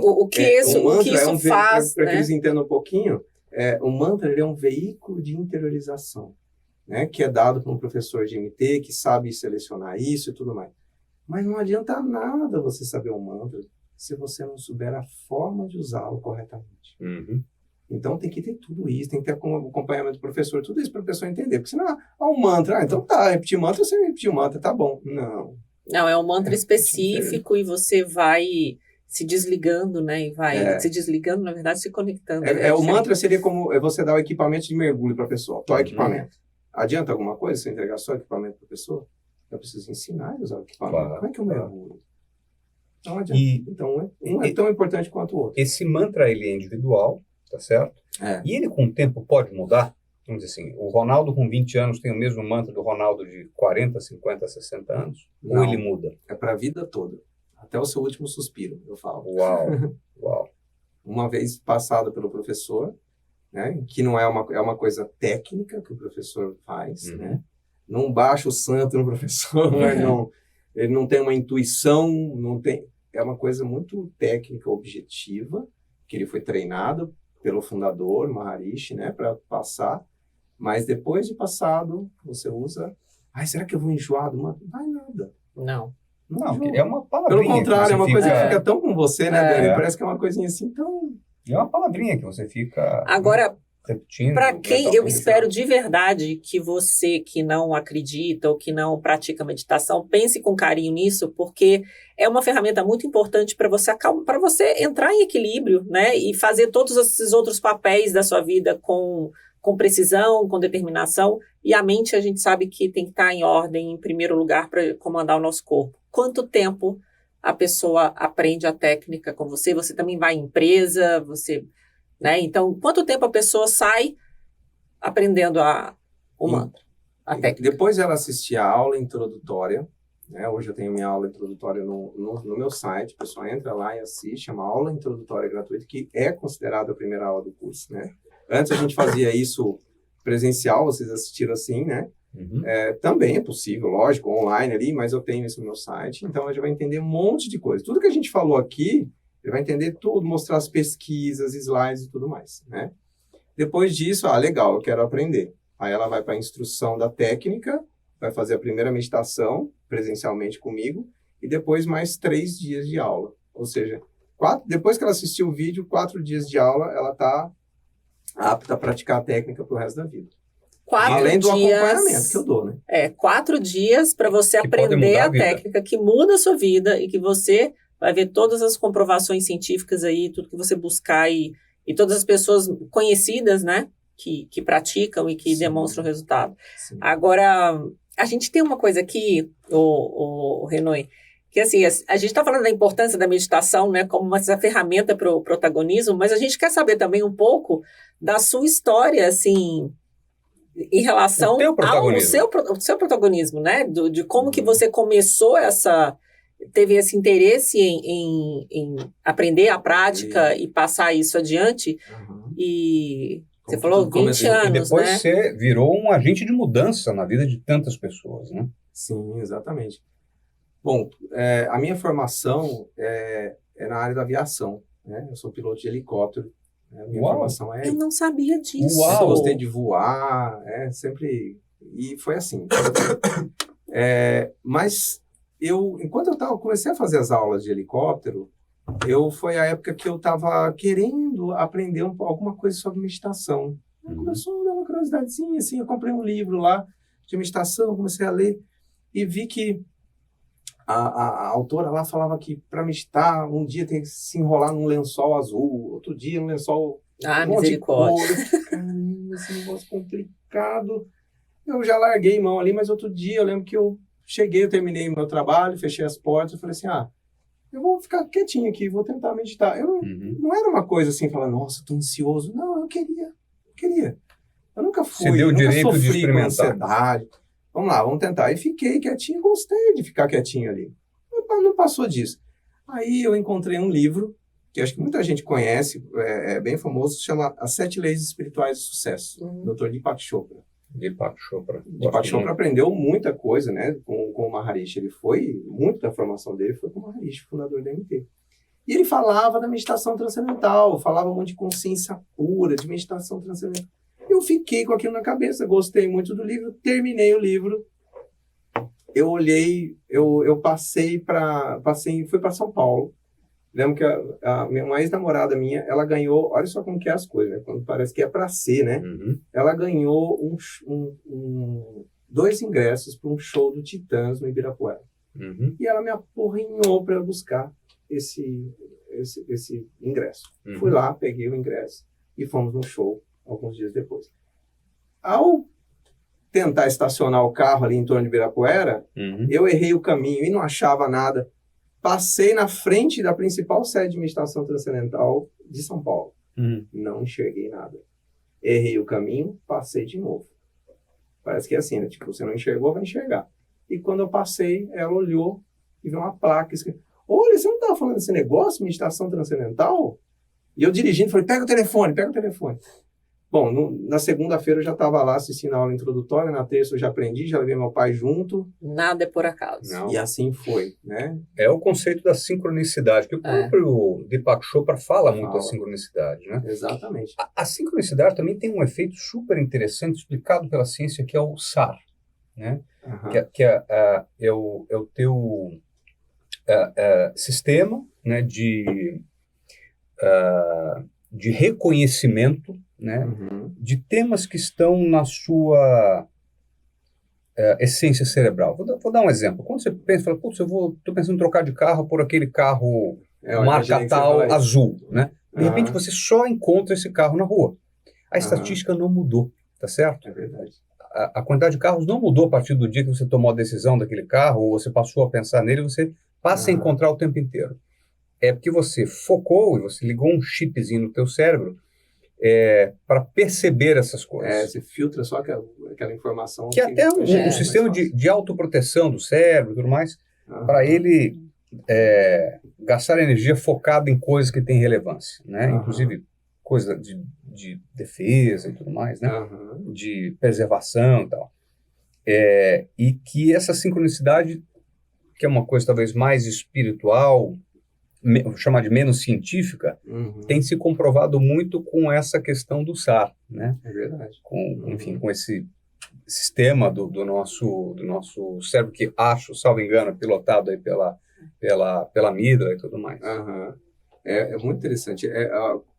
S1: o que isso faz,
S3: para
S1: né?
S3: que eles entendam um pouquinho, o mantra ele é um veículo de interiorização, né, que é dado por um professor de MT, que sabe selecionar isso e tudo mais. Mas não adianta nada você saber um mantra se você não souber a forma de usá-lo corretamente.
S2: Uhum.
S3: Então tem que ter tudo isso, tem que ter acompanhamento do professor, tudo isso para a pessoa entender. Porque senão, um mantra, então tá, repetir mantra, você repetiu mantra, tá bom. Não,
S1: é um mantra específico e você vai se desligando, né? E vai se desligando, na verdade, se conectando.
S3: O mantra seria como você dar o equipamento de mergulho para a pessoa, só equipamento. Adianta alguma coisa você entregar só equipamento para a pessoa? Eu preciso ensinar a usar o equipamento. Claro, como é que eu mergulho? Não adianta. Então, um é tão importante quanto o outro.
S2: Esse mantra, ele é individual, tá certo? E ele, com o tempo, pode mudar? Vamos dizer assim, o Ronaldo com 20 anos tem o mesmo mantra do Ronaldo de 40, 50, 60 anos?
S3: Não,
S2: ou ele muda?
S3: É para a vida toda. Até o seu último suspiro, eu falo.
S2: Uau.
S3: Uma vez passado pelo professor, né, que não é uma coisa técnica que o professor faz, né? Não baixa o santo no professor, ele não tem uma intuição, é uma coisa muito técnica, objetiva, que ele foi treinado pelo fundador, Maharishi, né, para passar, mas depois de passado, você usa, será que eu vou enjoar? Não vai nada.
S2: Não, é uma palavrinha.
S3: Pelo contrário, é uma coisa que fica tão com você, né, Dani? Parece que é uma coisinha assim tão...
S2: É uma palavrinha que você fica...
S1: Agora,
S2: repetindo.
S1: Para quem eu espero de verdade que você que não acredita ou que não pratica meditação, pense com carinho nisso, porque é uma ferramenta muito importante para você entrar em equilíbrio, né? E fazer todos esses outros papéis da sua vida com precisão, com determinação. E a mente, a gente sabe que tem que estar em ordem, em primeiro lugar, para comandar o nosso corpo. Quanto tempo a pessoa aprende a técnica com você? Você também vai em empresa, né? Então, quanto tempo a pessoa sai aprendendo o mantra, a técnica?
S3: Depois ela assistir a aula introdutória, né? Hoje eu tenho minha aula introdutória no meu site, o pessoal entra lá e assiste, é uma aula introdutória gratuita, que é considerada a primeira aula do curso, né? Antes a gente fazia isso presencial, vocês assistiram assim, né? Também é possível, lógico, online ali, mas eu tenho isso no meu site, então a gente vai entender um monte de coisa. Tudo que a gente falou aqui, ele vai entender tudo, mostrar as pesquisas, slides e tudo mais, né? Depois disso, legal, eu quero aprender. Aí ela vai para a instrução da técnica, vai fazer a primeira meditação presencialmente comigo e depois mais 3 dias de aula. Ou seja, depois que ela assistiu o vídeo, 4 dias de aula, ela está apta a praticar a técnica pro resto da vida. Além do acompanhamento que eu dou, né?
S1: 4 dias para você aprender a técnica que muda a sua vida e que você vai ver todas as comprovações científicas aí, tudo que você buscar e todas as pessoas conhecidas, né, que praticam e que
S3: Sim.
S1: demonstram resultado.
S3: Sim.
S1: Agora, a gente tem uma coisa aqui, o Renoi, que assim, a gente está falando da importância da meditação, né, como essa ferramenta para o protagonismo, mas a gente quer saber também um pouco da sua história, assim, em relação ao seu protagonismo, né, de como que você começou teve esse interesse em aprender a prática e passar isso adiante, e você falou 20 anos,
S2: e depois
S1: né?
S2: você virou um agente de mudança na vida de tantas pessoas, né?
S3: Sim, exatamente. Bom, a minha formação é na área da aviação, né? Eu sou piloto de helicóptero. A minha formação
S1: Eu não sabia disso.
S3: Eu gostei de voar, sempre... E foi assim. Mas enquanto comecei a fazer as aulas de helicóptero, foi a época que eu estava querendo aprender alguma coisa sobre meditação. Começou a dar uma curiosidadezinha, assim, eu comprei um livro lá de meditação, comecei a ler e vi que a autora lá falava que para meditar, um dia tem que se enrolar num lençol azul, outro dia num lençol...
S1: misericórdia.
S3: Caramba, esse negócio complicado. Eu já larguei mão ali, mas outro dia eu lembro que eu terminei meu trabalho, fechei as portas, eu falei assim, eu vou ficar quietinho aqui, vou tentar meditar. Não era uma coisa assim, falar, nossa, tô ansioso. Não, eu queria. Eu nunca fui,
S2: Você deu o
S3: nunca
S2: direito de
S3: sofri com
S2: experimentar.
S3: ansiedade. Vamos lá, vamos tentar. E fiquei quietinho, gostei de ficar quietinho ali. Não passou disso. Aí eu encontrei um livro, que acho que muita gente conhece, é bem famoso, chama As 7 Leis Espirituais do Sucesso, Dr. Deepak Chopra.
S2: Deepak Chopra.
S3: Deepak Chopra aprendeu muita coisa, né, com o Maharishi. Muito da formação dele foi com o Maharishi, fundador da MT. E ele falava da meditação transcendental, falava muito de consciência pura, de meditação transcendental. Eu fiquei com aquilo na cabeça, gostei muito do livro, terminei o livro, eu olhei, eu fui para São Paulo. Lembro que uma ex-namorada minha, ela ganhou, olha só como que é as coisas, né? Quando parece que é para ser, né? Ela ganhou 2 ingressos para um show do Titãs no Ibirapuera. E ela me apurrinhou para buscar esse ingresso. Fui lá, peguei o ingresso e fomos no show alguns dias depois. Ao tentar estacionar o carro ali em torno de Ibirapuera, eu errei o caminho e não achava nada. Passei na frente da principal sede de meditação transcendental de São Paulo. Não enxerguei nada. Errei o caminho, passei de novo. Parece que é assim, né? Tipo, você não enxergou, vai enxergar. E quando eu passei, ela olhou e viu uma placa escrita: olha, você não estava falando desse negócio, meditação transcendental? E eu dirigindo, falei, pega o telefone. Bom, na segunda-feira eu já estava lá assistindo a aula introdutória, na terça eu já aprendi, já levei meu pai junto.
S1: Nada é por acaso.
S3: Não. E assim foi, né?
S2: É o conceito da sincronicidade, que o próprio Deepak Chopra fala muito da sincronicidade, né?
S3: Exatamente.
S2: A sincronicidade também tem um efeito super interessante explicado pela ciência, que é o SAR, né? Que é o teu sistema, né, de reconhecimento, né, de temas que estão na sua essência cerebral. Vou dar um exemplo. Quando você pensa, fala, putz, estou pensando em trocar de carro por aquele carro marca tal azul, né? De repente você só encontra esse carro na rua. A estatística não mudou, tá certo?
S3: É verdade.
S2: A quantidade de carros não mudou a partir do dia que você tomou a decisão daquele carro, ou você passou a pensar nele, você passa a encontrar o tempo inteiro. É porque você focou e você ligou um chipzinho no teu cérebro para perceber essas coisas.
S3: Você filtra só aquela informação.
S2: Que até um sistema de autoproteção do cérebro e tudo mais, para ele gastar energia focada em coisas que têm relevância, né? Inclusive coisa de defesa e tudo mais, né? De preservação e tal. E que essa sincronicidade, que é uma coisa talvez mais espiritual, vou chamar de menos científica, tem se comprovado muito com essa questão do SAR, né?
S3: É verdade.
S2: Enfim, com esse sistema do nosso cérebro, que acho, salvo engano, pilotado aí pela amígdala e tudo mais.
S3: É muito interessante.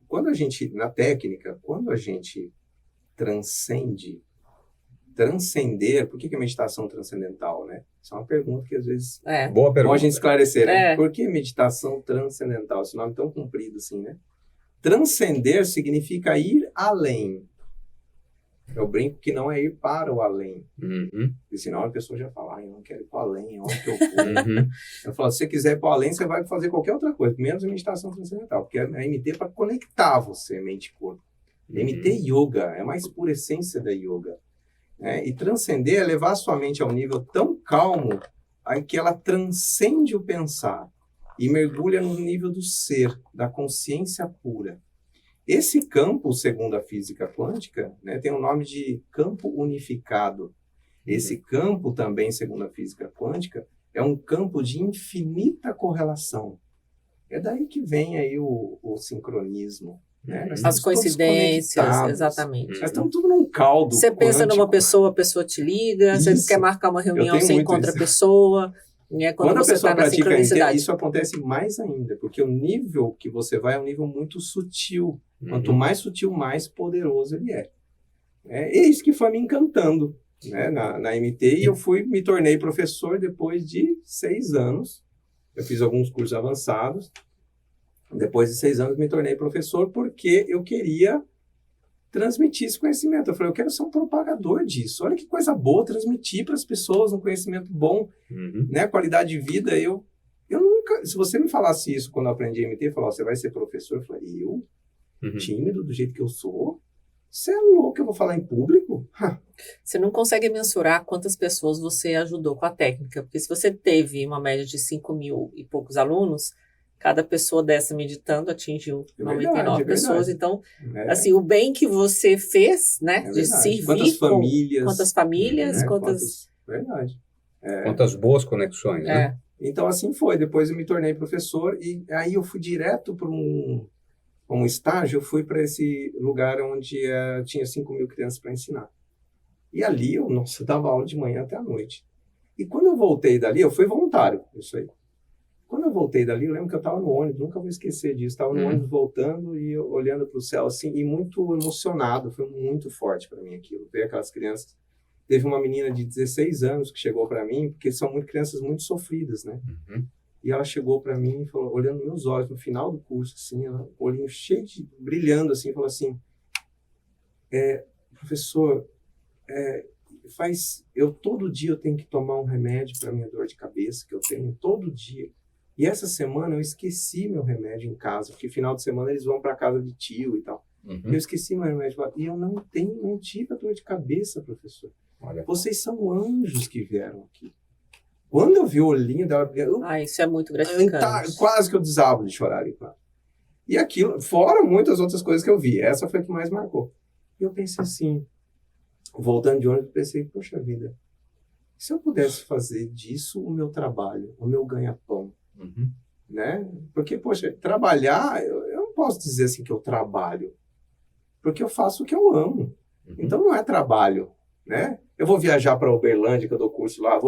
S3: Quando a gente, na técnica, quando a gente transcende transcender, por que é meditação transcendental, né? Isso é uma pergunta que às vezes
S2: Boa
S3: bom a
S2: pergunta.
S3: gente esclarecer, né?
S1: É.
S3: Por que meditação transcendental? Esse nome tão comprido assim, né? Transcender significa ir além. Eu brinco que não é ir para o além.
S2: Uhum.
S3: Porque senão a pessoa já fala, eu não quero ir para o além, onde que eu vou?
S2: Uhum.
S3: Eu falo, se você quiser ir para o além, você vai fazer qualquer outra coisa, menos a meditação transcendental, porque a MT é para conectar você, mente e corpo. MT Yoga é a mais pura essência da yoga. Né? E transcender é levar a sua mente a um nível tão calmo aí que ela transcende o pensar e mergulha no nível do ser, da consciência pura. Esse campo, segundo a física quântica, né, tem o nome de campo unificado. Esse campo também, segundo a física quântica, é um campo de infinita correlação. É daí que vem aí o sincronismo. Né? Nós
S1: As
S3: estamos todos
S1: coincidências,
S3: conectados.
S1: exatamente.
S3: Nós estamos tudo num caldo
S1: Você pensa numa
S3: quântico.
S1: pessoa, a pessoa te liga, você
S3: Isso.
S1: quer marcar uma reunião,
S3: tenho
S1: você
S3: muito
S1: encontra
S3: isso.
S1: a pessoa, né, quando
S3: Quando a
S1: você
S3: pessoa
S1: está na
S3: pratica MT,
S1: sincronicidade.
S3: isso acontece mais ainda, porque o nível que você vai é um nível muito sutil. Quanto mais sutil, mais poderoso ele é. É isso que foi me encantando, né, na MT, e eu me tornei professor depois de 6 anos. Eu fiz alguns cursos avançados. Depois de 6 anos, me tornei professor porque eu queria transmitir esse conhecimento. Eu falei, eu quero ser um propagador disso. Olha que coisa boa transmitir para as pessoas um conhecimento bom, né? Qualidade de vida. Eu nunca... Se você me falasse isso quando eu aprendi MT, falar, você vai ser professor, eu falei, tímido do jeito que eu sou? Você é louco, eu vou falar em público?
S1: Você não consegue mensurar quantas pessoas você ajudou com a técnica, porque se você teve uma média de 5.000 e poucos alunos, cada pessoa dessa meditando atingiu 99 pessoas. Então, assim, o bem que você fez, né, de servir
S3: quantas famílias,
S1: quantas famílias,
S3: verdade.
S2: Quantas boas conexões, né?
S3: Então, assim foi. Depois eu me tornei professor e aí eu fui direto para um estágio, eu fui para esse lugar onde tinha 5.000 crianças para ensinar. E ali eu dava aula de manhã até a noite. E quando eu voltei dali, eu fui voluntário, isso aí. Quando eu voltei dali, eu lembro que eu estava no ônibus, nunca vou esquecer disso. Estava no ônibus voltando e eu olhando para o céu assim, e muito emocionado, foi muito forte para mim aquilo. Ver aquelas crianças. Teve uma menina de 16 anos que chegou para mim, porque são crianças muito sofridas, né? E ela chegou para mim e falou, olhando nos meus olhos, no final do curso, assim, ela, olhinho cheio de, brilhando, assim, falou assim, professor, todo dia eu tenho que tomar um remédio para minha dor de cabeça, que eu tenho todo dia. E essa semana eu esqueci meu remédio em casa, porque final de semana eles vão para casa de tio e tal. Eu esqueci meu remédio e eu não tive a dor de cabeça, professor.
S2: Olha.
S3: Vocês são anjos que vieram aqui. Quando eu vi o olhinho dela,
S1: isso é muito gratificante.
S3: Quase que eu desabo de chorar ali, claro. E aquilo, fora muitas outras coisas que eu vi, essa foi a que mais marcou. E eu pensei assim, voltando de ônibus, pensei, poxa vida, se eu pudesse fazer disso o meu trabalho, o meu ganha-pão, né? Porque, poxa, trabalhar, eu não posso dizer assim que eu trabalho, porque eu faço o que eu amo. Então não é trabalho, né? Eu vou viajar para Uberlândia, que eu dou curso lá,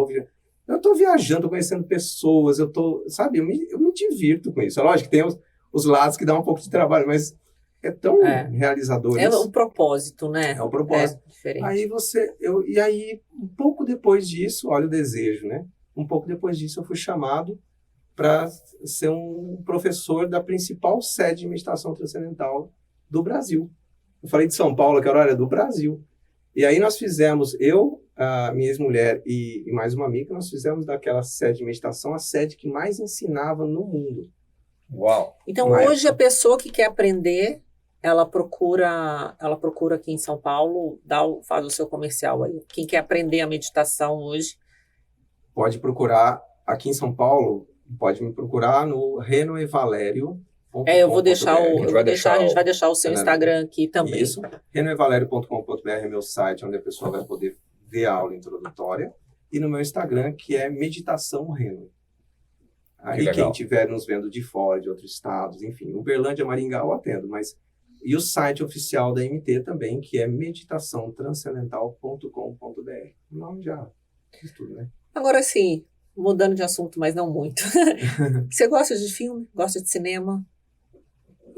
S3: eu estou viajando, estou conhecendo pessoas, sabe, eu me divirto com isso. É lógico que tem os lados que dão um pouco de trabalho, mas é tão realizador isso.
S1: É um propósito, né?
S3: É um propósito.
S1: Diferente.
S3: Aí um pouco depois disso, olha o desejo, né? Um pouco depois disso eu fui chamado para ser um professor da principal sede de meditação transcendental do Brasil. Eu falei de São Paulo, que era do Brasil. E aí nós fizemos, a minha ex-mulher e mais uma amiga, nós fizemos daquela sede de meditação a sede que mais ensinava no mundo.
S2: Uau!
S1: Então, hoje a pessoa que quer aprender, ela procura aqui em São Paulo, faz o seu comercial aí. Quem quer aprender a meditação hoje?
S3: Pode procurar aqui em São Paulo, pode me procurar no Renoevalério.
S1: Eu vou deixar a gente vai deixar o seu Instagram aqui também.
S3: Isso, renoevalério.com.br é meu site, onde a pessoa vai poder ver a aula introdutória. E no meu Instagram, que é Meditação Reno. Aí quem estiver nos vendo de fora, de outros estados, enfim, Uberlândia, Maringá eu atendo, mas... E o site oficial da MT também, que é meditaçãotranscendental.com.br. O nome já diz tudo, né?
S1: Agora sim, mudando de assunto, mas não muito. Você gosta de filme? Gosta de cinema?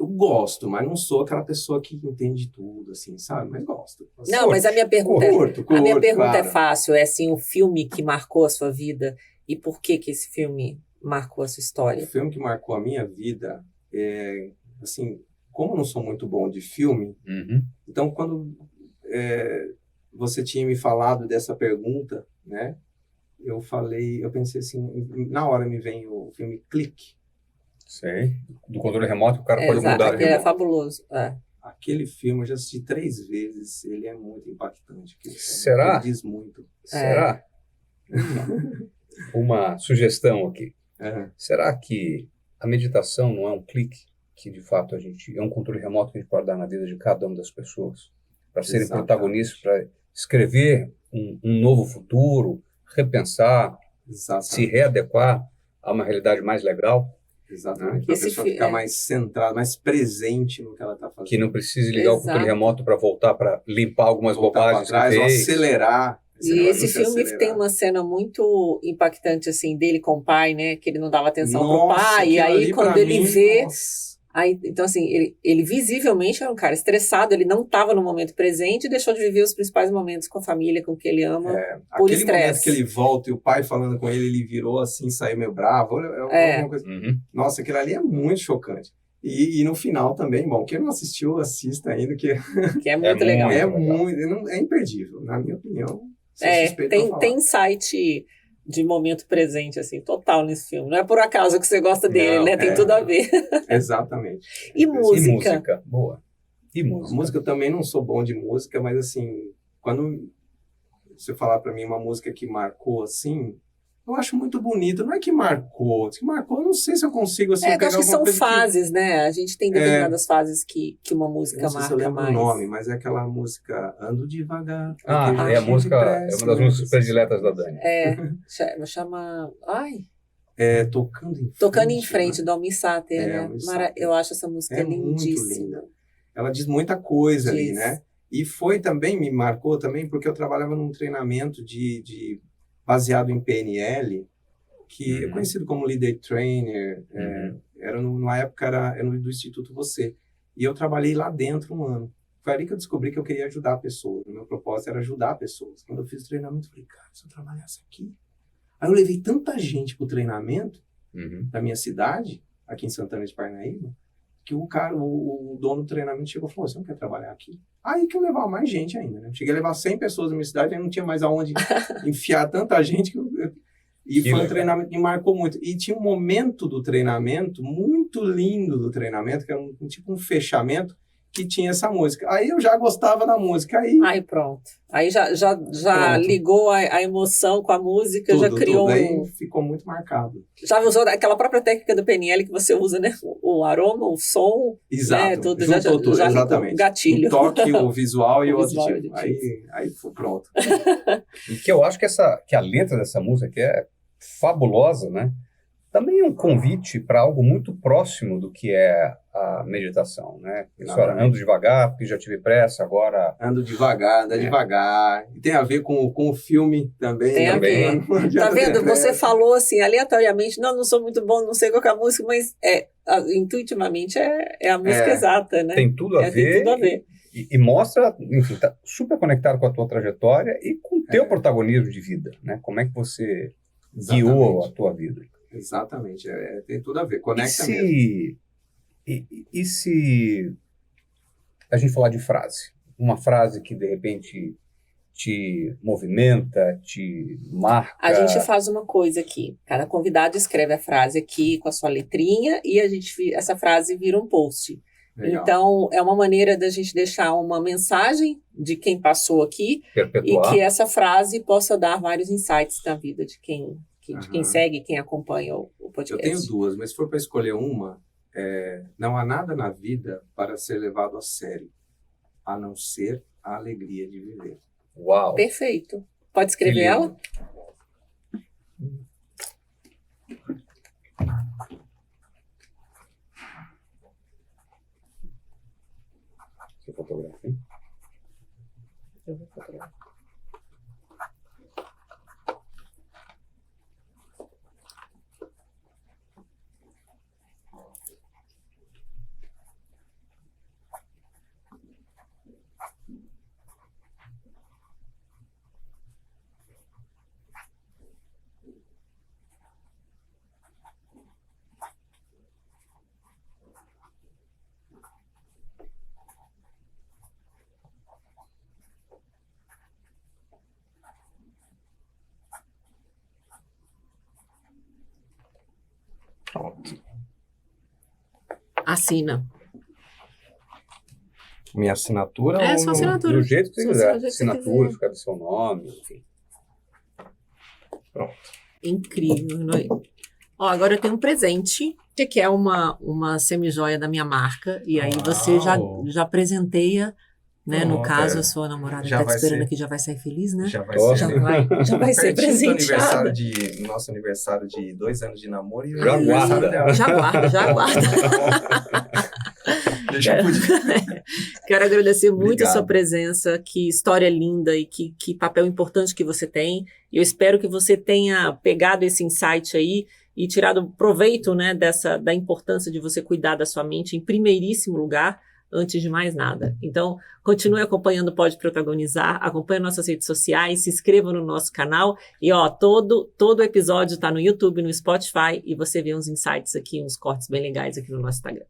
S3: Eu gosto, mas não sou aquela pessoa que entende tudo, assim, sabe? Mas gosto. Assim,
S1: Não, mas a minha pergunta, a minha pergunta é
S3: claro.
S1: fácil. É assim, um filme que marcou a sua vida e por que que esse filme marcou a sua
S3: O
S1: história?
S3: filme que marcou a minha vida assim, como eu não sou muito bom de filme,
S2: Uhum.
S3: então quando você tinha me falado dessa pergunta, né? Eu pensei assim, na hora me vem o filme Clique.
S2: Sei. Do controle remoto, o cara pode
S1: Exato,
S2: mudar
S1: aquele é
S2: remoto.
S1: fabuloso. É.
S3: Aquele filme eu já assisti 3 vezes, ele é muito impactante.
S2: Será?
S3: Ele diz muito.
S2: Será? Uma sugestão aqui.
S3: É,
S2: Será que a meditação não é um clique que, de fato, é um controle remoto que a gente pode dar na vida de cada uma das pessoas? Para serem
S3: Exatamente.
S2: protagonistas, para escrever um novo futuro, repensar, se
S3: exatamente.
S2: readequar a uma realidade mais legal,
S3: Exatamente. Para a
S1: Esse
S3: pessoa
S1: fi-
S3: ficar
S1: é.
S3: mais centrada, mais presente no que ela está fazendo.
S2: que não precise ligar o controle
S1: Exato.
S2: remoto para voltar para limpar algumas
S3: Voltar para
S2: bobagens
S3: trás,
S2: que
S3: ou
S2: fez.
S3: acelerar.
S1: E esse
S3: negócio de
S1: filme
S3: acelerar.
S1: tem uma cena muito impactante, assim, dele com o pai, né? Que ele não dava atenção pro
S3: Nossa,
S1: pai. E
S3: aquilo
S1: aí,
S3: ali
S1: quando
S3: pra
S1: ele
S3: mim,
S1: vê...
S3: nossa.
S1: Aí, então, assim, ele visivelmente era um cara estressado, ele não estava no momento presente e deixou de viver os principais momentos com a família, com o que ele ama, por
S3: Aquele momento
S1: estresse.
S3: que ele volta e o pai falando com ele, ele virou assim, saiu meio bravo. Alguma coisa.
S2: Uhum.
S3: Nossa, aquilo ali é muito chocante. E no final também, bom, quem não assistiu, assista ainda, que
S1: Que é muito legal.
S3: é imperdível, na minha opinião. Sou suspeito pra falar.
S1: Tem insight de momento presente, assim, total nesse filme. Não é por acaso que você gosta dele,
S3: Não,
S1: né? Tem tudo a ver.
S3: Exatamente.
S1: E
S2: E
S1: música?
S2: música, boa. E
S3: A
S2: música.
S3: música eu também não sou bom de música, mas assim, quando você falar pra mim uma música que marcou assim, eu acho muito bonito. Não é que marcou, eu não sei se eu consigo assim
S1: Eu acho
S3: pegar
S1: que são
S3: alguma coisa
S1: fases, né? A gente tem determinadas fases que uma
S3: eu
S1: música
S3: não sei se eu
S1: marca
S3: lembro
S1: mais.
S3: o nome, mas é aquela música Ando Devagar.
S2: Ah,
S3: porque já
S2: é a
S3: tive
S2: música, é
S3: pressa,
S2: uma das
S3: né?
S2: músicas prediletas da Dani.
S1: Chama... Ai,
S3: Tocando em
S1: Tocando em Frente,
S3: né?
S1: do Almir Sater, né?
S3: Almir Sater.
S1: Eu acho essa música
S3: É muito
S1: lindíssima.
S3: linda. Ela diz muita coisa ali,
S1: Diz.
S3: né? E foi também, me marcou também, porque eu trabalhava num treinamento baseado em PNL, que é conhecido como Leader Trainer. Numa época era do Instituto Você. E eu trabalhei lá dentro um ano. Foi ali que eu descobri que eu queria ajudar pessoas. O meu propósito era ajudar pessoas. Quando eu fiz o treinamento, eu falei, cara, se eu trabalhasse aqui... Aí eu levei tanta gente pro treinamento da minha cidade, aqui em Santana de Parnaíba, que o dono do treinamento chegou e falou, você não quer trabalhar aqui? Aí que eu levava mais gente ainda, né? Cheguei a levar 100 pessoas na minha cidade, aí não tinha mais aonde enfiar tanta gente. E foi um treinamento que marcou muito. E tinha um momento do treinamento, muito lindo do treinamento, que era tipo um fechamento, que tinha essa música. Aí eu já gostava da música. Aí
S1: pronto. Aí já
S3: Pronto.
S1: ligou a emoção com a música, já criou
S3: Aí ficou muito marcado.
S1: Já usou aquela própria técnica do PNL que você usa, né? O aroma, o som,
S3: Exato.
S1: né? Tudo,
S3: Juntou tudo,
S1: já
S3: exatamente.
S1: gatilho.
S3: O toque, o visual e o
S1: visual
S3: auditivo. Aí foi pronto.
S2: E que eu acho que a letra dessa música que é fabulosa, né? Também é um convite para algo muito próximo do que é a meditação, né? Ando devagar, porque já tive pressa, agora...
S3: Ando devagar, anda devagar. E tem a ver com o filme também.
S1: Tem a ver. Tá vendo? Você falou assim, aleatoriamente, não sou muito bom, não sei qual que é a música, mas intuitivamente é a música exata, né?
S2: Tem tudo a ver.
S1: Tem tudo a ver.
S2: E mostra, enfim, tá super conectado com a tua trajetória e com o teu protagonismo de vida, né? Como é que você guiou a tua vida.
S3: Exatamente, tem tudo a ver, conecta mesmo.
S2: E se a gente falar de frase? Uma frase que, de repente, te movimenta, te marca?
S1: A gente faz uma coisa aqui, cada convidado escreve a frase aqui com a sua letrinha e essa frase vira um post. Legal. Então, é uma maneira da gente deixar uma mensagem de quem passou aqui
S2: perpetuar.
S1: E que essa frase possa dar vários insights na vida de quem segue, quem acompanha o podcast.
S3: Eu tenho duas, mas se for para escolher uma, não há nada na vida para ser levado a sério, a não ser a alegria de viver.
S2: Uau!
S1: Perfeito. Pode escrever ela?
S2: Você fotografa, hein?
S1: Eu vou fotografar. Assina.
S3: Minha assinatura?
S1: É,
S3: ou
S1: sua
S3: no-
S1: assinatura.
S2: Do jeito que você
S1: Sim,
S2: quiser.
S1: do jeito que você
S2: Assinatura,
S1: quiser.
S2: ficar do seu nome, enfim.
S3: Pronto.
S1: Incrível, Noé. Ó, agora eu tenho um presente, que é uma semijoia da minha marca. E aí você
S3: Uau!
S1: já presenteia, né? No
S3: Pronto,
S1: caso,
S3: é.
S1: a sua namorada
S3: Já
S1: tá te
S3: vai
S1: esperando
S3: ser.
S1: aqui, já vai sair feliz, né?
S3: Já vai
S2: Nossa.
S3: ser.
S1: Já vai ser
S3: Pertinho do
S1: presenteada.
S3: nosso aniversário de 2 anos de namoro e o
S2: Já
S3: aniversário
S2: guarda.
S3: dela.
S1: Já guarda, já guarda.
S3: Eu já podia.
S1: Quero agradecer muito a
S3: Obrigado.
S1: sua presença, que história linda e que papel importante que você tem. Eu espero que você tenha pegado esse insight aí e tirado proveito, né, da importância de você cuidar da sua mente em primeiríssimo lugar, antes de mais nada. Então, continue acompanhando o Pode Protagonizar, acompanhe nossas redes sociais, se inscreva no nosso canal e, ó, todo episódio está no YouTube, no Spotify e você vê uns insights aqui, uns cortes bem legais aqui no nosso Instagram.